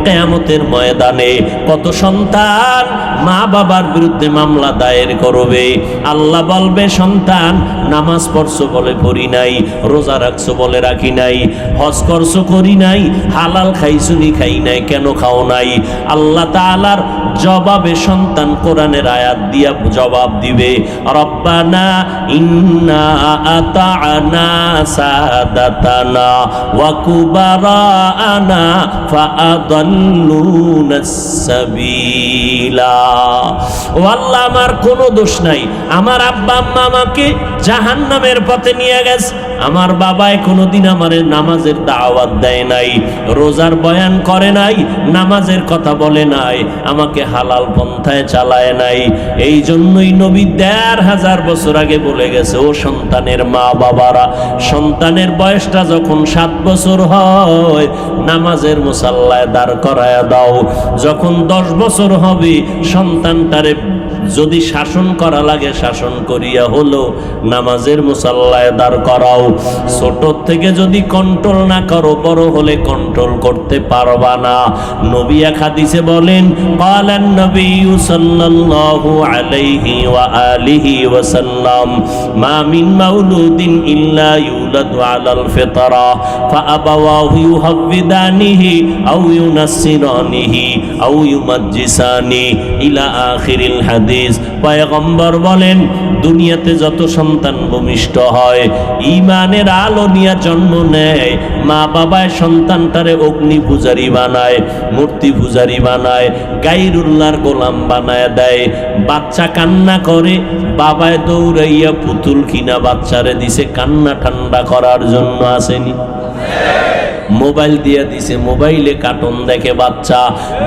কিয়ামতের ময়দানে কত সন্তান মা বাবার বিরুদ্ধে মামলা দায়ের করবে। আল্লাহ বলবে, সন্তান নামাজ পড়ছো বলে পড়ি নাই, রোজা রাখছো বলে রাখি নাই, হজ করছো করি নাই, হালাল খাইছো নি খাই নাই, কেন খাও নাই? আল্লাহ তাআলার জবাবে সন্তান কোরআনের আয়াত দিয়া জবাব দিবে, রব্বানা ইন্না আতা'না সাদাতানা ওয়া কুবারানা ফাআদাল্লুনাস সাবিলা। ও আল্লাহ, আমার কোনো দোষ নাই, আমার আব্বা আম্মা আমাকে জাহান্নামের পথে নিয়ে গেছে, আমার বাবাই কোনোদিন আমারে নামাজের দাওয়াত দেয় নাই, রোজার বয়ান করে নাই, নামাজের কথা বলে নাই, আমাকে হালাল পন্থায় চালায় নাই। এই জন্যই নবী ১৫০০ বছর আগে বলে গেছে, ও সন্তানের মা বাবারা, সন্তানের বয়সটা যখন ৭ বছর হয় নামাজের মুসাল্লায় দাঁড় করায়া দাও। যখন ১০ বছর হবে সন্তানটারে যদি শাসন করা লাগে শাসন করিয়া হলো নামাজের মুসাল্লায় দাঁড় করাও। ছোট থেকে যদি কন্ট্রোল না করো, বড় হলে কন্ট্রোল করতে পারবা না। নবী এক হাদিসে বলেন, ক্বালান নবী সাল্লাল্লাহু আলাইহি ওয়া আলিহি ওয়া সাল্লাম, মা মিন মাউলুদিন ইল্লা ইউলাদু আলাল ফিতরা ফাআবাওয়াহু ইউহাব্বিদানিহি আও ইউনাসসিরানিহি আও ইউমাজ্জিসানি ইলা আখিরিল হাদিস। পয়গম্বর বলেন, দুনিয়াতে যত সন্তান ভূমিষ্ঠ হয় ঈমানের আলো নিয়ে জন্ম নেয়, মা বাবায় সন্তানটারে অগ্নি পূজারী বানায়, মূর্তি পূজারী বানায়, গায়রুল্লাহর গোলাম বানায় দেয়। বাচ্চা কান্না করে, বাবায় দৌড়াইয়া পুতুল কিনা বাচ্চারে দিছে কান্না ঠান্ডা করার জন্য, আসেনি? মোবাইল দিয়ে দিছে, মোবাইলে কার্টুন দেখে বাচ্চা,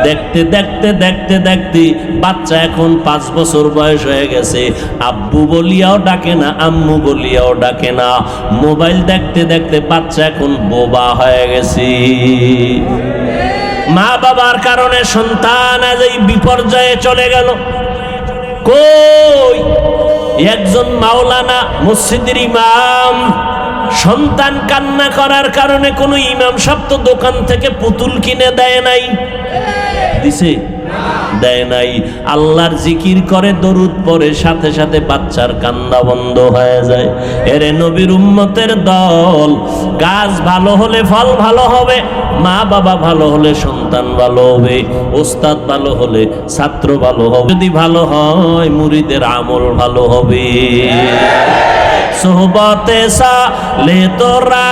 দেখতে দেখতে দেখতে দেখতে বাচ্চা এখন 5 বছর বয়স হয়ে গেছে, আব্বু বলিয়াও ডাকে না, আম্মু বলিয়াও ডাকে না। মোবাইল দেখতে দেখতে বাচ্চা এখন বোবা হয়ে গেছে। মা বাবার কারণে সন্তান আজ এই বিপর্যয়ে চলে গেল। কই একজন মাওলানা মসজিদের ইমাম, সন্তান কান্না করার কারণে কোনো ইমাম সাহেব তো দোকান থেকে পুতুল কিনে দেয় নাই, দিছে? দেয় নাই। আল্লাহর জিকির করে, দরুদ পড়ে, সাথে সাথে বাচ্চার কান্না বন্ধ হয়ে যায়। এরে নবীর উম্মতের দল, গাছ ভালো হলে ফল ভালো হবে, মা বাবা ভালো হলে সন্তান ভালো হবে, ওস্তাদ ভালো হলে ছাত্র ভালো হবে, যদি ভালো হয় মুরিদের আমল ভালো হবে। সোহবতে সালে তোরা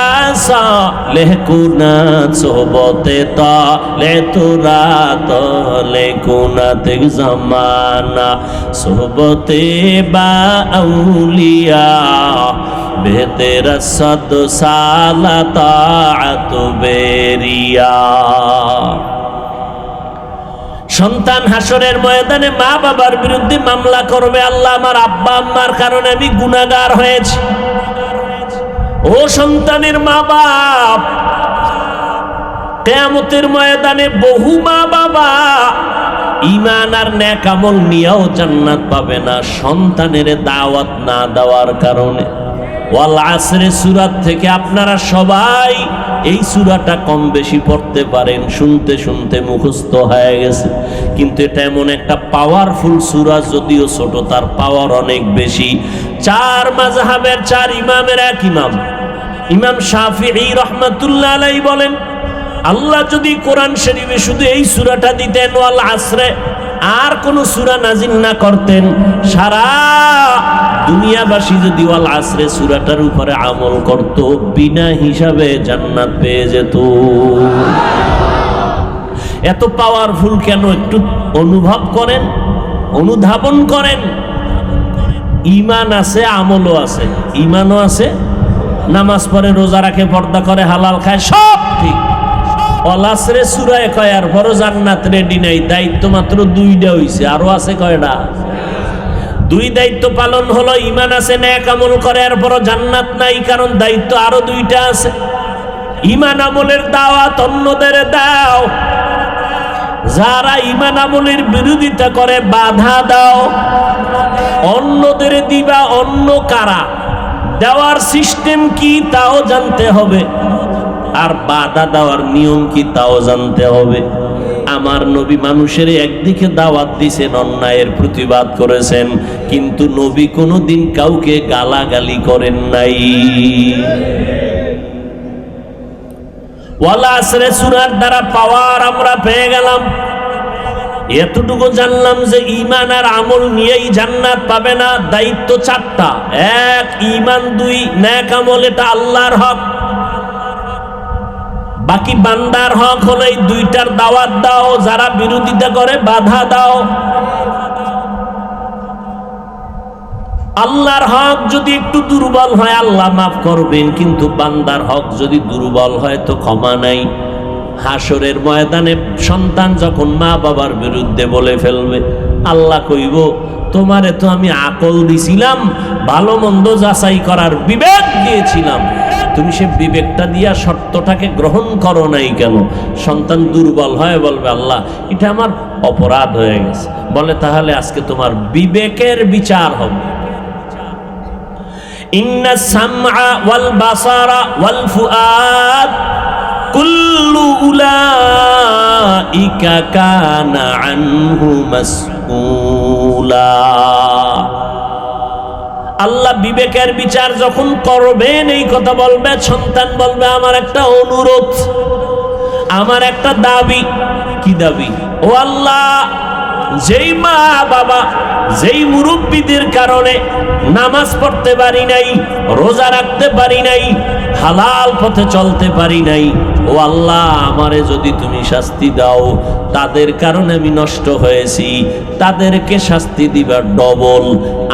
সালে কুনাত, সোহবতে তালে তোরা তালে কুনাত জামানা, সোহবতে বা আউলিয়া বেতেরা সদ সালা তাআত বেরিয়া। সন্তান হাসরের ময়দানে মা বাবার বিরুদ্ধে মামলা করবে, আল্লাহ আমার আব্বা আম্মার কারণে আমি গুনাহগার হয়েছি। ও সন্তানের মা বাপ, কিয়ামতের ময়দানে বহু মা বাবা ঈমান আর নেক আমল নিয়েও জান্নাত পাবে না সন্তানের দাওয়াত না দেওয়ার কারণে। ওয়াল আসরে সূরা থেকে আপনারা সবাই এই সূরাটা কম বেশি পড়তে পারেন, শুনতে শুনতে মুখস্থ হয়ে গেছে, কিন্তু এটা এমন একটা পাওয়ারফুল সূরা, যদিও ছোট তার পাওয়ার অনেক বেশি। 4 মাযহাবের 4 ইমামের এক ইমাম, ইমাম শাফিঈ রাহমাতুল্লাহ আলাইহি বলেন, আল্লাহ যদি কোরআন শরীফে শুধু এই সূরাটা দিতেন ওয়াল আসরে, আর কোন সূরা নাজিল না করতেন, সারা দুনিয়াবাসী যদি ওয়াল আসরে সূরাটার উপরে আমল করত, বিনা হিসাবে জান্নাত পেয়ে যেত। এত পাওয়ারফুল কেন একটু অনুভব করেন, অনুধাবন করেন। ঈমান আছে, আমলও আছে, ঈমানও আছে, নামাজ পড়ে, রোজা রাখে, পর্দা করে, হালাল খায়, সব ঠিক। ওয়াল আসরে সূরায় কয় আর বড় জান্নাত রেডি নাই, দায়িত্ব মাত্র 2টা হইছে, আরো আছে কয়টা? 2 দায়িত্ব পালন হলো, ঈমান আছে, নেক আমল করে, আর বড় জান্নাত নাই, কারণ দায়িত্ব আরো 2টা আছে। ঈমান আমলের দাওয়াত অন্যদের দাও, যারা ঈমান আমলের বিরোধিতা করে বাধা দাও, অন্যদের দিবা, অন্য কারা, দেওয়ার সিস্টেম কি তাও জানতে হবে, আর বাধা দেওয়ার নিয়ম কি তাও জানতে হবে। আমার নবী মানুষের একদিকে দাওয়াত দিয়েছেন, অন্যায়ের প্রতিবাদ করেছেন, কিন্তু নবী কোনোদিন কাউকে গালাগালি করেন নাই। ওয়াল আসরে সূরার দ্বারা পাওয়ার আমরা পেয়ে গেলাম। এতটুকু জানলাম যে ঈমান আর আমল নিয়েই জান্নাত পাবে না। দায়িত্ব চারটা: এক, ঈমান; দুই, নেক আমল, এটা আল্লাহর হক। বাকি বান্দার হক হলো এই দুইটার দাওয়াত দাও, যারা বিরোধিতা করে বাধা দাও। আল্লাহর হক যদি একটু দুর্বল হয় আল্লাহ মাফ করবেন, কিন্তু বান্দার হক যদি দুর্বল হয় তো ক্ষমা নাই। হাসরের ময়দানে সন্তান যখন মা বাবার বিরুদ্ধে বলে ফেলবে, আল্লাহ কইব, তোমারে তো আমি আকল দিছিলাম, ভালো মন্দ যাচাই করার বিবেক দিয়েছিলাম, তুমি সে বিবেকটা দিয়া শর্তটাকে গ্রহণ করো নাই কেন? সন্তান দুর্বল হয় বলবে, আল্লাহ এটা আমার অপরাধ হয়ে গেছে। বলে, তাহলে আজকে তোমার বিবেকের বিচার হবে। ইন্না সামআ ওয়াল বাসারা ওয়াল ফুআদ কুল্লু উলাইকা কানা আনহু মাসউলা। আল্লাহ বিবেকের বিচার যখন করবেন এই কথা বলবে, সন্তান বলবে, আমার একটা অনুরোধ, আমার একটা দাবি। কি দাবি? ও আল্লাহ, যেই মা বাবা, যেই মুরব্বীদের কারণে নামাজ পড়তে পারি নাই, রোজা রাখতে পারি নাই, হালাল পথে চলতে পারি নাই, ও আল্লাহ আমারে যদি তুমি শাস্তি দাও, তাদের কারণে আমি নষ্ট হয়েছি, তাদেরকে শাস্তি দিবা ডবল,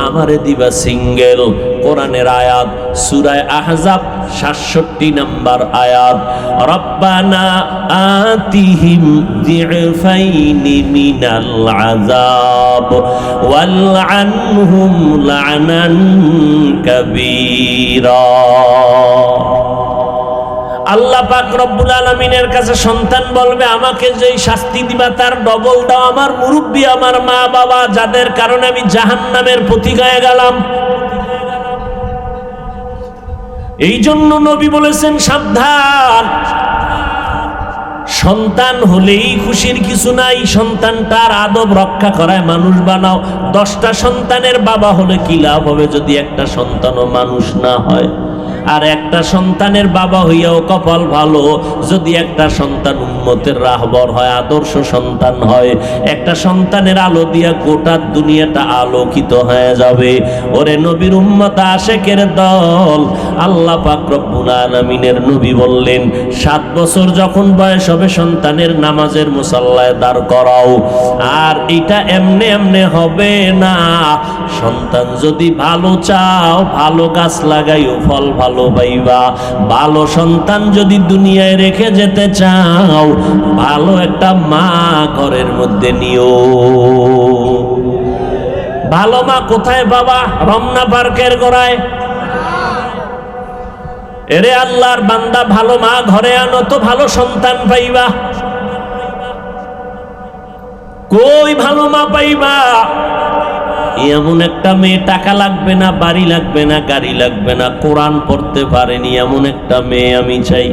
আমারে দিবা সিঙ্গেল। কোরআনের আয়াত, সূরা আহজাব ৬৭ নম্বর আয়াত। রব্বানা আতিহিম যিফাইনি মিনাল আযাব ওয়ালআনহুম লা'নান কাবীরা। আল্লাহ পাক রব্বুল আলামিনের কাছে সন্তান বলবে, আমাকে যেই শাস্তি দিবা তার ডবল দাও আমার মুরব্বী, আমার মা বাবা, যাদের কারণে আমি জাহান্নামের পথিক হয়ে গেলাম। এই জন্য নবী বলেছেন, সাবধান, সন্তান হলেই খুশির কিছু নাই, সন্তানটার আদব রক্ষা করায় মানুষ বানাও। 10টা সন্তানের বাবা হলে কি লাভ হবে যদি একটা সন্তানও মানুষ না হয়? আর একটা সন্তানের বাবা হইয়াও কপাল ভালো যদি একটা সন্তান উম্মতের রাহবর হয়, আদর্শ সন্তান হয়। একটা সন্তানের আলো দিয়া গোটা দুনিয়াটা আলোকিত হয়ে যাবে। ওরে নবীর উম্মত আশেকের দল, আল্লাহ পাক রব্বুল আলামিনের নবী বললেন, 7 বছর যখন বয়স হবে সন্তানের নামাজের মুসাল্লায় দাঁড় করাও। আর এটা এমনে এমনে হবে না। সন্তান যদি ভালো চাও, ভালো গাছ লাগাইও, ফল ভালো পাইবা। ভালো সন্তান যদি দুনিয়ায় রেখে যেতে চাও, ভালো একটা মা ঘরের মধ্যে নিও। ভালো মা কোথায় বাবা? রমনা পার্কের গোড়ায়। এরে আল্লাহর বান্দা, ভালো মা ঘরে আনো তো ভালো সন্তান পাইবা। কই ভালো মা পাইবা? এমন একটা মেয়ে, টাকা লাগবে না, বাড়ি লাগবে না, গাড়ি লাগবে না, কোরআন পড়তে পারেনি এমন একটা মেয়ে আমি চাই।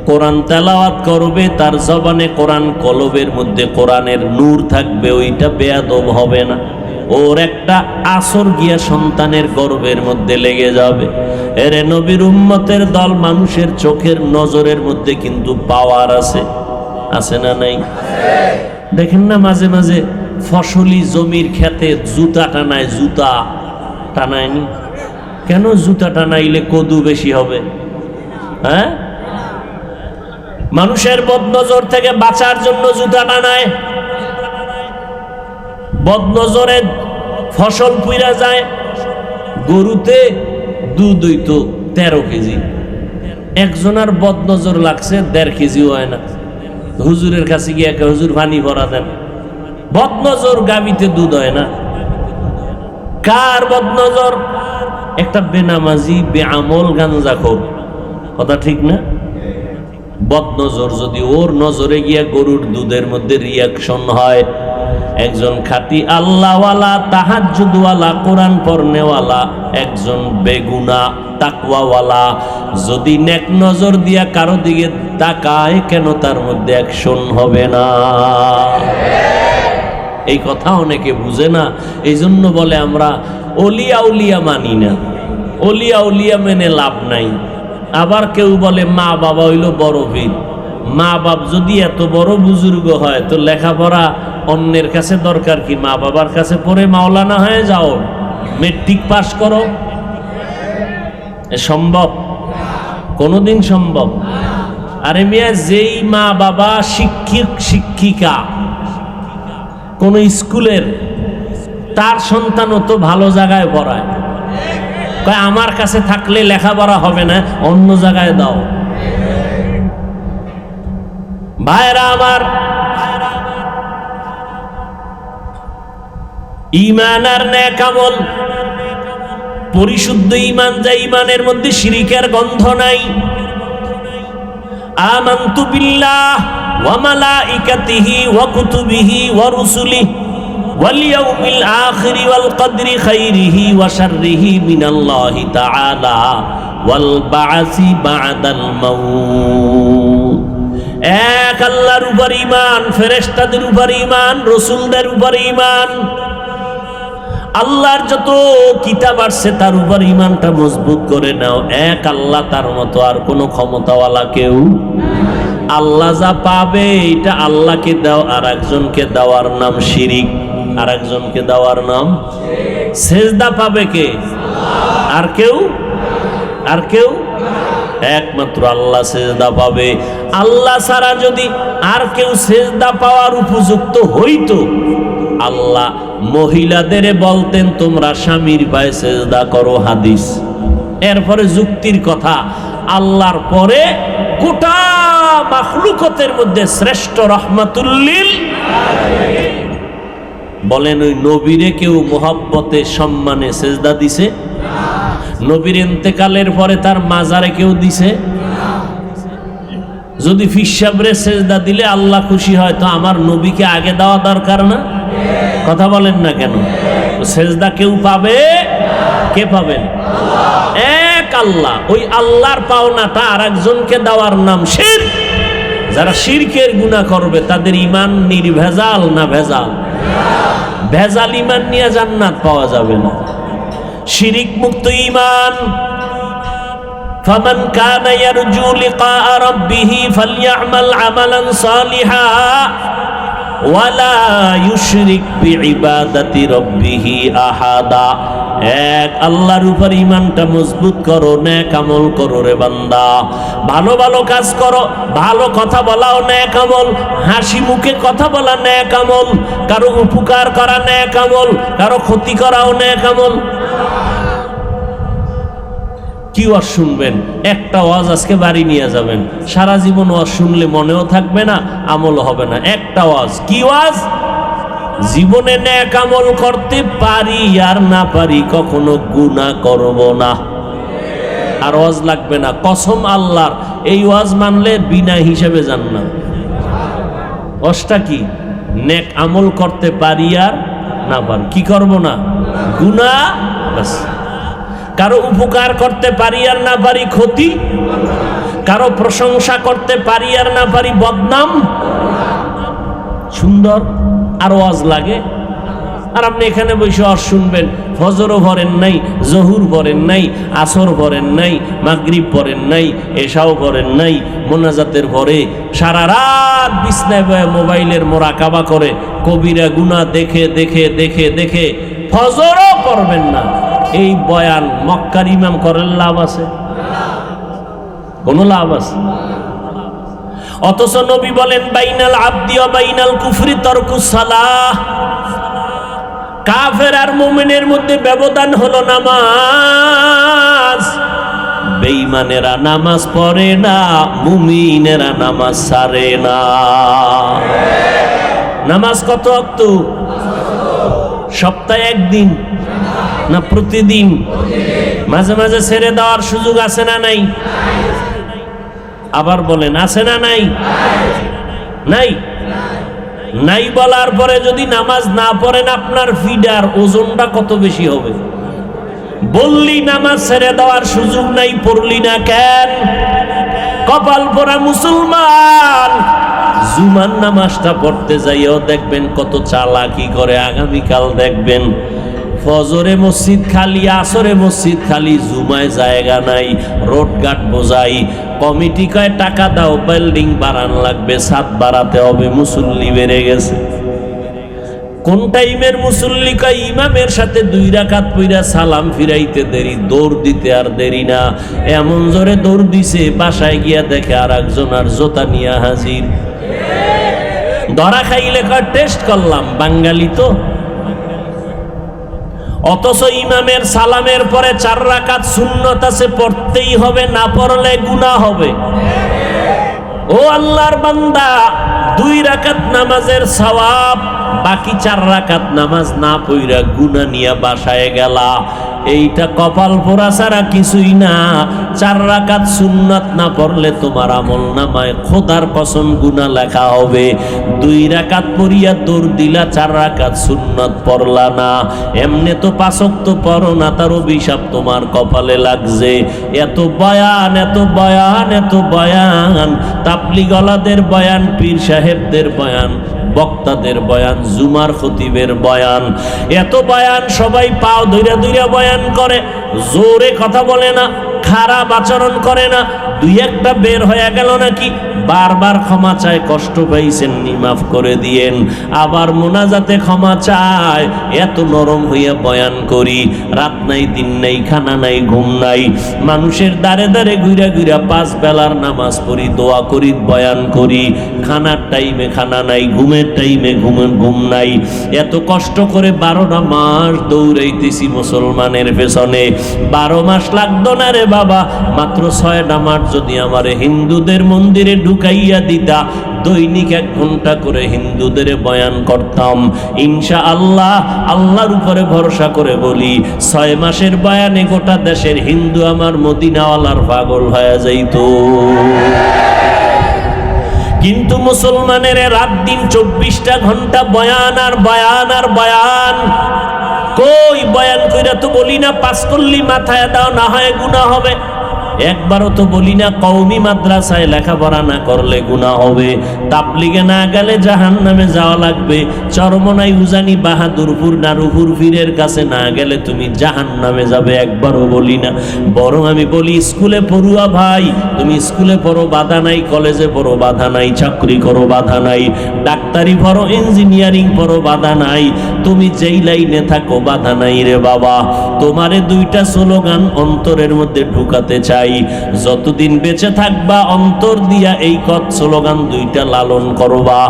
কোরআন তেলাওয়াত করবে, তার জবানে কোরআন, কলবের মধ্যে কোরআনের নূর থাকবে, ওইটা বেয়াদব হবে না। ওর একটা আসর গিয়া সন্তানের গর্বের মধ্যে লেগে যাবে। এরে নবীর উম্মতের দল, মানুষের চোখের নজরের মধ্যে কিন্তু পাওয়ার আছে, আছে না নাই? দেখেন না মাঝে মাঝে ফসলি জমির খেতে জুতা টানায়, জুতা টানায়নি কেন? জুতা টানাইলে কদু বেশি হবে। হ্যাঁ, মানুষের বদনজর থেকে বাঁচার জন্য জুতা টানায়। বদনজরে ফসল পুইরা যায়। গরুতে দুধ হইতো 13 কেজি, একজনের বদনজর লাগছে 1.5 কেজিও হয় না। হুজুরের কাছে গিয়ে, হুজুর পানি ভরা দেন। বদনজর গাবিতে দুধ হয় না। কার বদনজর? একটা বেনামাজি, বেআমল, গাঞ্জাখোর। কথা ঠিক না? বদনজর যদি ওর নজরে গিয়া গরুর দুধের মধ্যে রিয়াকশন হয়, একজন খাঁটি আল্লাহওয়ালা, তাহাজ্জুদওয়ালা, কোরআন পড়নেওয়ালা, একজন বেগুনা তাকওয়াওয়ালা যদি নেক নজর দিয়া কারো দিকে তাকায় কেন তার মধ্যে অ্যাকশন হবে না? এই কথা অনেকে বুঝে না, এই জন্য বলে আমরা অলিয়া উলিয়া মানি না, অলিয়া উলিয়া মেনে লাভ নাই। আবার কেউ বলে মা বাবা হইল বড় পীর। মা বাপ যদি এত বড় বুজুর্গ হয় তো লেখাপড়া অন্যের কাছে দরকার কি? মা বাবার কাছে পড়ে মাওলানা হয়ে যাও, মেট্রিক পাস করো। সম্ভব? কোনোদিন সম্ভব? আরে মিয়া, যেই মা বাবা শিক্ষক শিক্ষিকা কোন স্কুলের, তার সন্তানও তো ভালো জায়গায় পড়ায়, কয় আমার কাছে থাকলে লেখাপড়া হবে না, অন্য জায়গায় দাও। ভাইরা আমার, ঈমান আর নেক আমল, পরিশুদ্ধ ঈমান, যা ঈমানের মধ্যে শিরকের গন্ধ নাই। আমানতু বিল্লাহ ওয়া মালাইকাতিহি ওয়া কুতুবিহি ওয়া রুসুলিহি ওয়াল ইয়াউমিল আখিরি ওয়াল কদরি খাইরিহি ওয়া শাররিহি মিনাল্লাহি তাআলা ওয়াল বা'সি বা'দাল মাউত। এক আল্লাহর উপর ঈমান, ফেরেশতাদের উপর ঈমান, রাসূলদের উপর ঈমান, আল্লাহর যত কিতাব আসছে তার উপর ঈমানটা মজবুত করে নাও। এক আল্লাহ, তার মতো আর কোনো ক্ষমতাওয়ালা কেউ। আল্লাহ যা পাবে এটা আল্লাহকে দাও, আর একজনকে দেওয়ার নাম শিরিক, আর একজনকে দেওয়ার নাম সেজদা পাবে কে? আর কেউ? আর কেউ? একমাত্র আল্লাহ সেজদা পাবে। আল্লাহ ছাড়া যদি আর কেউ সেজদা পাওয়ার উপযুক্ত হইতো, আল্লাহ মহিলাদের বলতেন তোমরা স্বামীর পায়ে সেজদা করো, হাদিস। এরপরে যুক্তির কথা, আল্লাহর পরে গোটা মাখলুকতের মধ্যে শ্রেষ্ঠ রহমাতুল লিল আলামিন। বলেন ওই নবীরে কেউ মোহাব্বতে সম্মানে সেজদা দিছে? নবীর ইন্তেকালের পরে তার মাজারে কেউ দিছে? যদি ফিসাবরে সেজদা দিলে আল্লাহ খুশি হয়, তো আমার নবীকে আগে দেওয়া দরকার না? কথা বলেন না কেন? সেজদা কেউ পাবে? কে পাবেন? এক আল্লাহ। ওই আল্লাহর পাওনাটা আর একজনকে দেওয়ার নাম শিরক। যারা শিরকের গুনাহ করবে তাদের ঈমান নির্ভেজাল না ভেজাল? ভেজাল ঈমান নিয়ে জান্নাত পাওয়া যাবে না। শিরিক মুক্ত ঈমান। ফামান কানা ইয়ারজু লিকা রাব্বিহি ফালইআমাল আমালান সালিহা ওয়ালা ইউশরিক বিইবাদাতি রাব্বিহি আহাদা। এক আল্লাহর উপর ঈমানটা মজবুত করো, নেক আমল করো রে বান্দা। ভালো ভালো কাজ করো, ভালো কথা বলাও নেক আমল, হাসি মুখে কথা বলা নেক আমল, কারো উপকার করা নেক আমল, কারো ক্ষতি করাও নেক আমল। কি ওয়াজ শুনবেন? একটা ওয়াজ আজকে বাড়ি নিয়ে যাবেন, সারা জীবন ওয়াজ শুনলে মনেও থাকবে না, আমল হবে না। একটা ওয়াজ, কি ওয়াজ? জীবনে নেক আমল করতে পারি আর না পারি, কখনো গুনাহ করব না। আর ওয়াজ লাগবে না, কসম আল্লাহর, এই ওয়াজ মানলে বিনা হিসেবে জান্নাত। ওয়াজটা কি? নেক আমল করতে পারি আর না পারি, কি করব না? গুনাহ। বাস। কারো উপকার করতে পারি আর না পারি, ক্ষতি। কারো প্রশংসা করতে পারি আর না পারি, বদনাম। সুন্দর। আর ওয়াজ লাগে? আর আপনি এখানে বসে ওয়াজ শুনবেন, ফজরও পড়েন নাই, জহুর পড়েন নাই, আসর পড়েন নাই, মাগরিব পড়েন নাই, এশাও পড়েন নাই, মোনাজাতের পরে সারা রাত বিছনায় বসে মোবাইলের মোরাকাবা করে কবিরা গুনাহ দেখে দেখে দেখে দেখে ফজরও পড়বেন না। এই বয়ান মক্কার ইমাম করেন, লাভ আছে? কোন লাভ আছে? অথচ নবী বলেন বাইনাল আবদি ওয়া বাইনাল কুফরি তারকুস সালাহ। কাফের আর মুমিনের মধ্যে ব্যবধান হলো নামাজ। বেঈমানেরা নামাজ পড়ে না, মুমিনেরা নামাজ ছাড়ে না। নামাজ কত ওয়াক্ত? সপ্তাহে একদিন না প্রতিদিন? মাঝে মাঝে ছেড়ে দেওয়ার সুযোগ আছে না নাই? আবার বলেন, আছে না নাই? নাই। নাই বলার পরে যদি নামাজ না পড়েন, আপনার ফিডার ওজনটা কত বেশি হবে? বললি নামাজ ছেড়ে দেওয়ার সুযোগ নাই, পড়লি না কেন? কপাল পোড়া মুসলমান জুমার নামাজটা পড়তে যাইও দেখবেন কত চালাকি করে। আগামীকাল দেখবেন ফজরে মসজিদ খালি, আসরে মসজিদ খালি, জুমায় জায়গা নাই, রোডঘাট বোঝাই। কমিটি কয় টাকা দাও, বিল্ডিং বাড়ান লাগবে, ছাদ বাড়াতে হবে, মুসল্লি বেড়ে গেছে। কোন টাইমের মুসল্লি কয় ইমামের সাথে 2 রাকাত পইরা সালাম ফিরাইতে দেরি, দৌড় দিতে আর দেরি না। এমন জোরে দৌড় দিছে, বাসায় গিয়া দেখে আর একজন আর জোতা নিয়ে হাজির। ধরা খাইলে কয় টেস্ট করলাম, বাঙালি তো। অথচ ইমামের সালামের পরে 4 রাকাত সুন্নত আছে, পড়তেই হবে, না পড়লে গুনাহ হবে। ও আল্লাহর বান্দা, 2 রাকাত নামাজের সওয়াব, বাকি 4 রাকাত নামাজ না পড়া গুনাহ নিয়ে বাসায় গেলা। এইটা কপাল পোড়া ছাড়া কিছুই না। 4 রাকাত সুন্নাত না পড়লে তোমার আমলনামায় খোদার কসম গুনাহ লেখা হবে। 2 রাকাত পড়িয়া দৌড় দিলা, 4 রাকাত সুন্নাত পড়লা না। এমনি তো 5 ওয়াক্ত পড়ো না, তার অভিশাপ তোমার কপালে লাগছে। এত বয়ান, এত বয়ান, এত বয়ান, তাবলীগওয়ালাদের বয়ান, পীর সাহেবদের বয়ান, বক্তাদের বয়ান, জুমার খতিবের বয়ান, এত বয়ান, সবাই পাও ধইরা ধইরা বয়ান করে, জোরে কথা বলে না, খারাপ আচরণ করে না। 2-1টা বের হয়ে গেল নাকি বারবার ক্ষমা চায়, কষ্ট পাইছেন নি মাফ করে দিয়েন, আবার মোনাজাতে ক্ষমা চায়। এত নরম হইয়া বয়ান করি, রাত নাই, দিন নাই, খানা নাই, ঘুম নাই, মানুষের দ্বারে দ্বারে ঘুরা ঘুরা 5 বেলার নামাজ পড়ি, দোয়া করি, বয়ান করি। খানার টাইমে খানা নাই, ঘুমের টাইমে ঘুম নাই। এত কষ্ট করে 12টা মাস দৌড়াইতেছি মুসলমানের পেছনে। 12 মাস লাগতো না রে বাবা, মাত্র 6টা মাস যদি আমারে হিন্দুদের মন্দিরে ঢুকাইয়া দিতা, দৈনিক 1 ঘন্টা করে হিন্দুদের বয়ান করতাম, ইনশাআল্লাহ আল্লাহর উপরে ভরসা করে বলি 6 মাসের বয়ানে গোটা দেশের হিন্দু আমার মদিনাওয়ালার পাগল হয়ে যাইতো। কিন্তু মুসলমানের রাত দিন 24টা ঘন্টা বয়ান আর বয়ান আর বয়ান। কই বয়ান কইরা তো বলি না 5 কল্লি মাথায় দাও, না হয় গুনাহ হবে। একবারও তো বলি না কওমি মাদ্রাসায় লেখাপড়া না করলে গুনাহ হবে, তাবলীগে না গেলে জাহান্নামে যাওয়া লাগবে, চরমনাই, উজানি, বাহাদুরপুর, নারুপুর পীরের কাছে না গেলে তুমি জাহান্নামে যাবে। একবারও বলি না। বরং আমি বলি স্কুলে পড়ুয়া ভাই, তুমি স্কুলে পড়ো, বাধা নাই, কলেজে পড়ো, বাধা নাই, চাকরি করো, বাধা নাই, ডাক্তারি পড়ো, ইঞ্জিনিয়ারিং পড়ো, বাধা নাই, তুমি যেই লাইনে থাকো, বাধা নাই রে বাবা। তোমারে 2টা স্লোগান অন্তরের মধ্যে ঢুকাতে চাই, যতদিন বেঁচে থাকবা অন্তর দিয়া এই স্লোগান 2টা লালন করবা,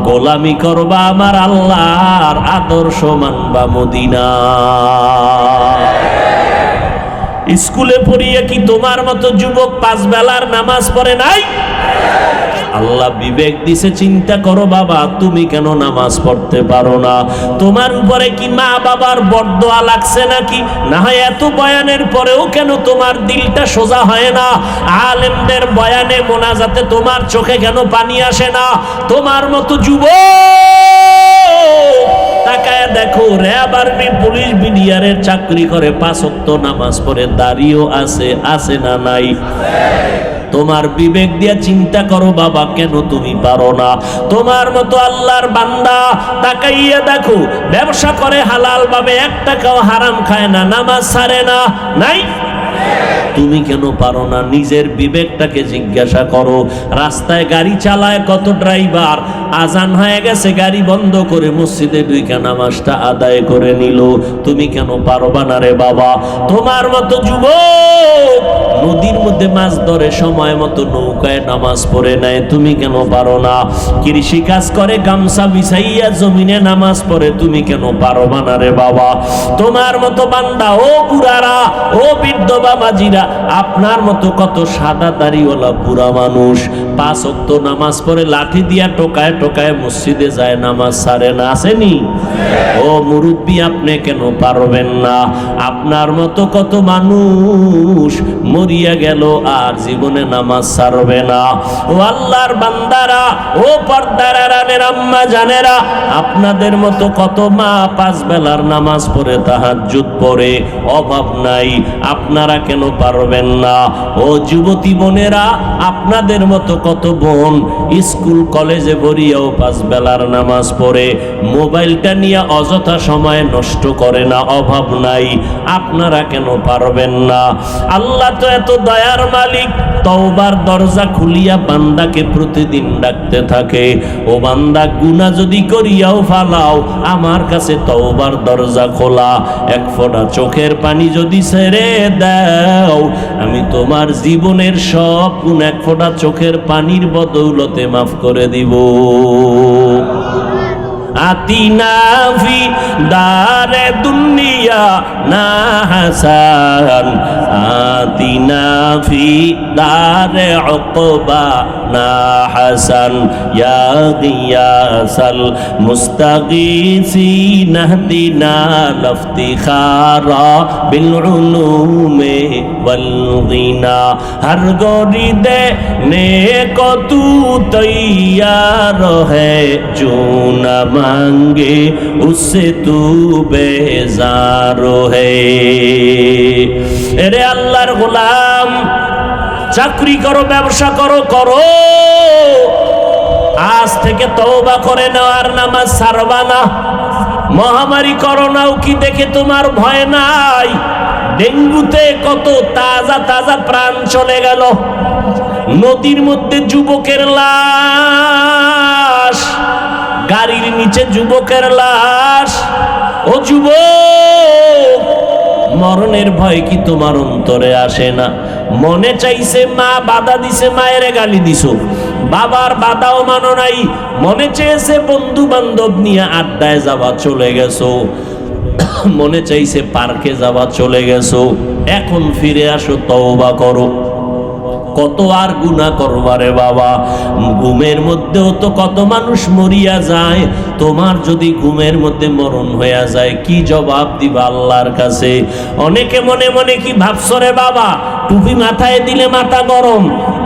গোলামি করবা আমার আল্লাহর, আদর্শ মানবা মদিনা। স্কুলে পড়িয়ে কি তোমার মতো যুবক 5 বেলার নামাজ পড়ে নাই? আল্লাহ বিবেক দিছে, চিন্তা করো বাবা, তুমি কেন নামাজ পড়তে পারো না? তোমার উপরে কি মা বাবার বরদোয়া লাগছে নাকি? না হয় এত বয়ানের পরেও কেন তোমার দিলটা সোজা হয় না? আলেমদের বয়ানে মোনাজাতে তোমার চোখে কেন পানি আসে না? তোমার মতো যুবক তাকায় দেখো, র্যাব, আর্মি, পুলিশ, বিডিআরের চাকরি করে, 5 ওয়াক্ত নামাজ পড়ে, দাঁড়িয়েও আছে না নাই? তোমার বিবেক দিয়া চিন্তা করো বাবা, কেন তুমি পারো না? তোমার মতো আল্লাহর বান্দা তাকাইয়া দেখো, ব্যবসা করে হালাল ভাবে, 1 টাকাও হারাম খায় না, নামাজ ছাড়ে না, নাই? তুমি কেন পারো না? নিজের বিবেকটাকে জিজ্ঞাসা করো। রাস্তায় গাড়ি চালায় কত ড্রাইভার, আজান হয়ে গেছে গাড়ি বন্ধ করে মসজিদে ঢুকে নামাজটা আদায় করে নিল, তুমি কেন পারবা না রে বাবা? তোমার মতো যুবক নদীর মধ্যে মাছ ধরে সময় মতো নৌকায় নামাজ পড়ে নেয়, তুমি কেন পারো না? কৃষি কাজ করে গামছা বিছাইয়া জমিনে নামাজ পড়ে, তুমি কেন পারবা না রে বাবা? তোমার মতো বান্দা, ও বুড়ারা, ও বৃদ্ধ বাবাজিরা, আপনার মতো কত সাদা দাড়িওয়ালা বুড়া মানুষ 5 ওয়াক্ত নামাজ পড়ে লাঠি দিয়া টোকায় টোকায় মসজিদে যায়, নামাজ ছাড়ে না, আসেনি? ও মুরব্বী, আপনি কেন পারবেন না? আপনার মতো কত মানুষ মরিয়া গেল আর জীবনে নামাজ ছাড়বে না। ও আল্লাহর বান্দারা, ও পর্দার আড়ালের আম্মা জানেরা, আপনাদের মতো কত মা 5 বেলার নামাজ পড়ে, তাহাজ্জুদ পড়ে, অভাব নাই, আপনারা আপনারা কেন পারবেন না? ও যুবতী বোনেরা, আপনাদের মতো কত বোন স্কুল কলেজে পড়িয়াও 5 বেলার নামাজ পড়ে মোবাইলটা নিয়ে অযথা সময় নষ্ট করে না, অভাব নাই। আপনারা কেন পারবেন না? আল্লাহ তো এত দয়ার মালিক, তওবার দরজা খুলিয়া বান্দাকে প্রতিদিন ডাকতে থাকে, ও বান্দা গুনাহ যদি করিয়াও ফালাও, আমার কাছে তওবার দরজা খোলা। এক ফোঁটা চোখের পানি যদি ছেড়ে দাও, আমি তোমার জীবনের সব গুণ এক ফোঁটা চোখের পানির বদৌলতে মাফ করে দিব। আতিনা ফি দারে দুনিয়া না হাসান, আতিনা ফি দারে উকবা না হাসান, ইয়া গিয়াসাল মুস্তাগীসিন নাহদিনা লফতিখারা বিল উলুমে ওয়াল গিনা। হর গরিদে নেক তু তৈয়ার হ্যায়, जो न मांगे उससे तू बेजार है। এরে আল্লাহর গোলাম, চাকরি করো, ব্যবসা করো, করো, আজ থেকে তওবা করে নাও, আর নামাজ ছাড়বা না। মহামারী করোনাও কি দেখে তোমার ভয় নাই? ডেঙ্গুতে কত তাজা তাজা প্রাণ চলে গেল। নদীর মধ্যে যুবকের লাশ, গাড়ির নিচে যুবকের লাশ। ও যুবক, মরণের ভয় কি তোমার অন্তরে আসে না? মনে চাইছে, মা বাধা দিছে, মায়ের গালি দিছো, বাবার বাধাও মানো নাই। মনে চেয়েছে বন্ধু বান্ধব নিয়ে আড্ডায় যাওয়া, চলে গেছো। মনে চাইছে পার্কে যাওয়া, চলে গেছো। এখন ফিরে আসো, তওবা করো। কত আর গুনাহ করবারে বাবা। ঘুমের মধ্যেও তো কত মানুষ মরিয়া যায়। তোমার যদি ঘুমের মধ্যে মরণ হইয়া যায়, কি জবাব দিবা আল্লাহর কাছে? অনেকে মনে মনে কি ভাবছো রে বাবা, টুপি মাথায় দিলে মাথা গরম,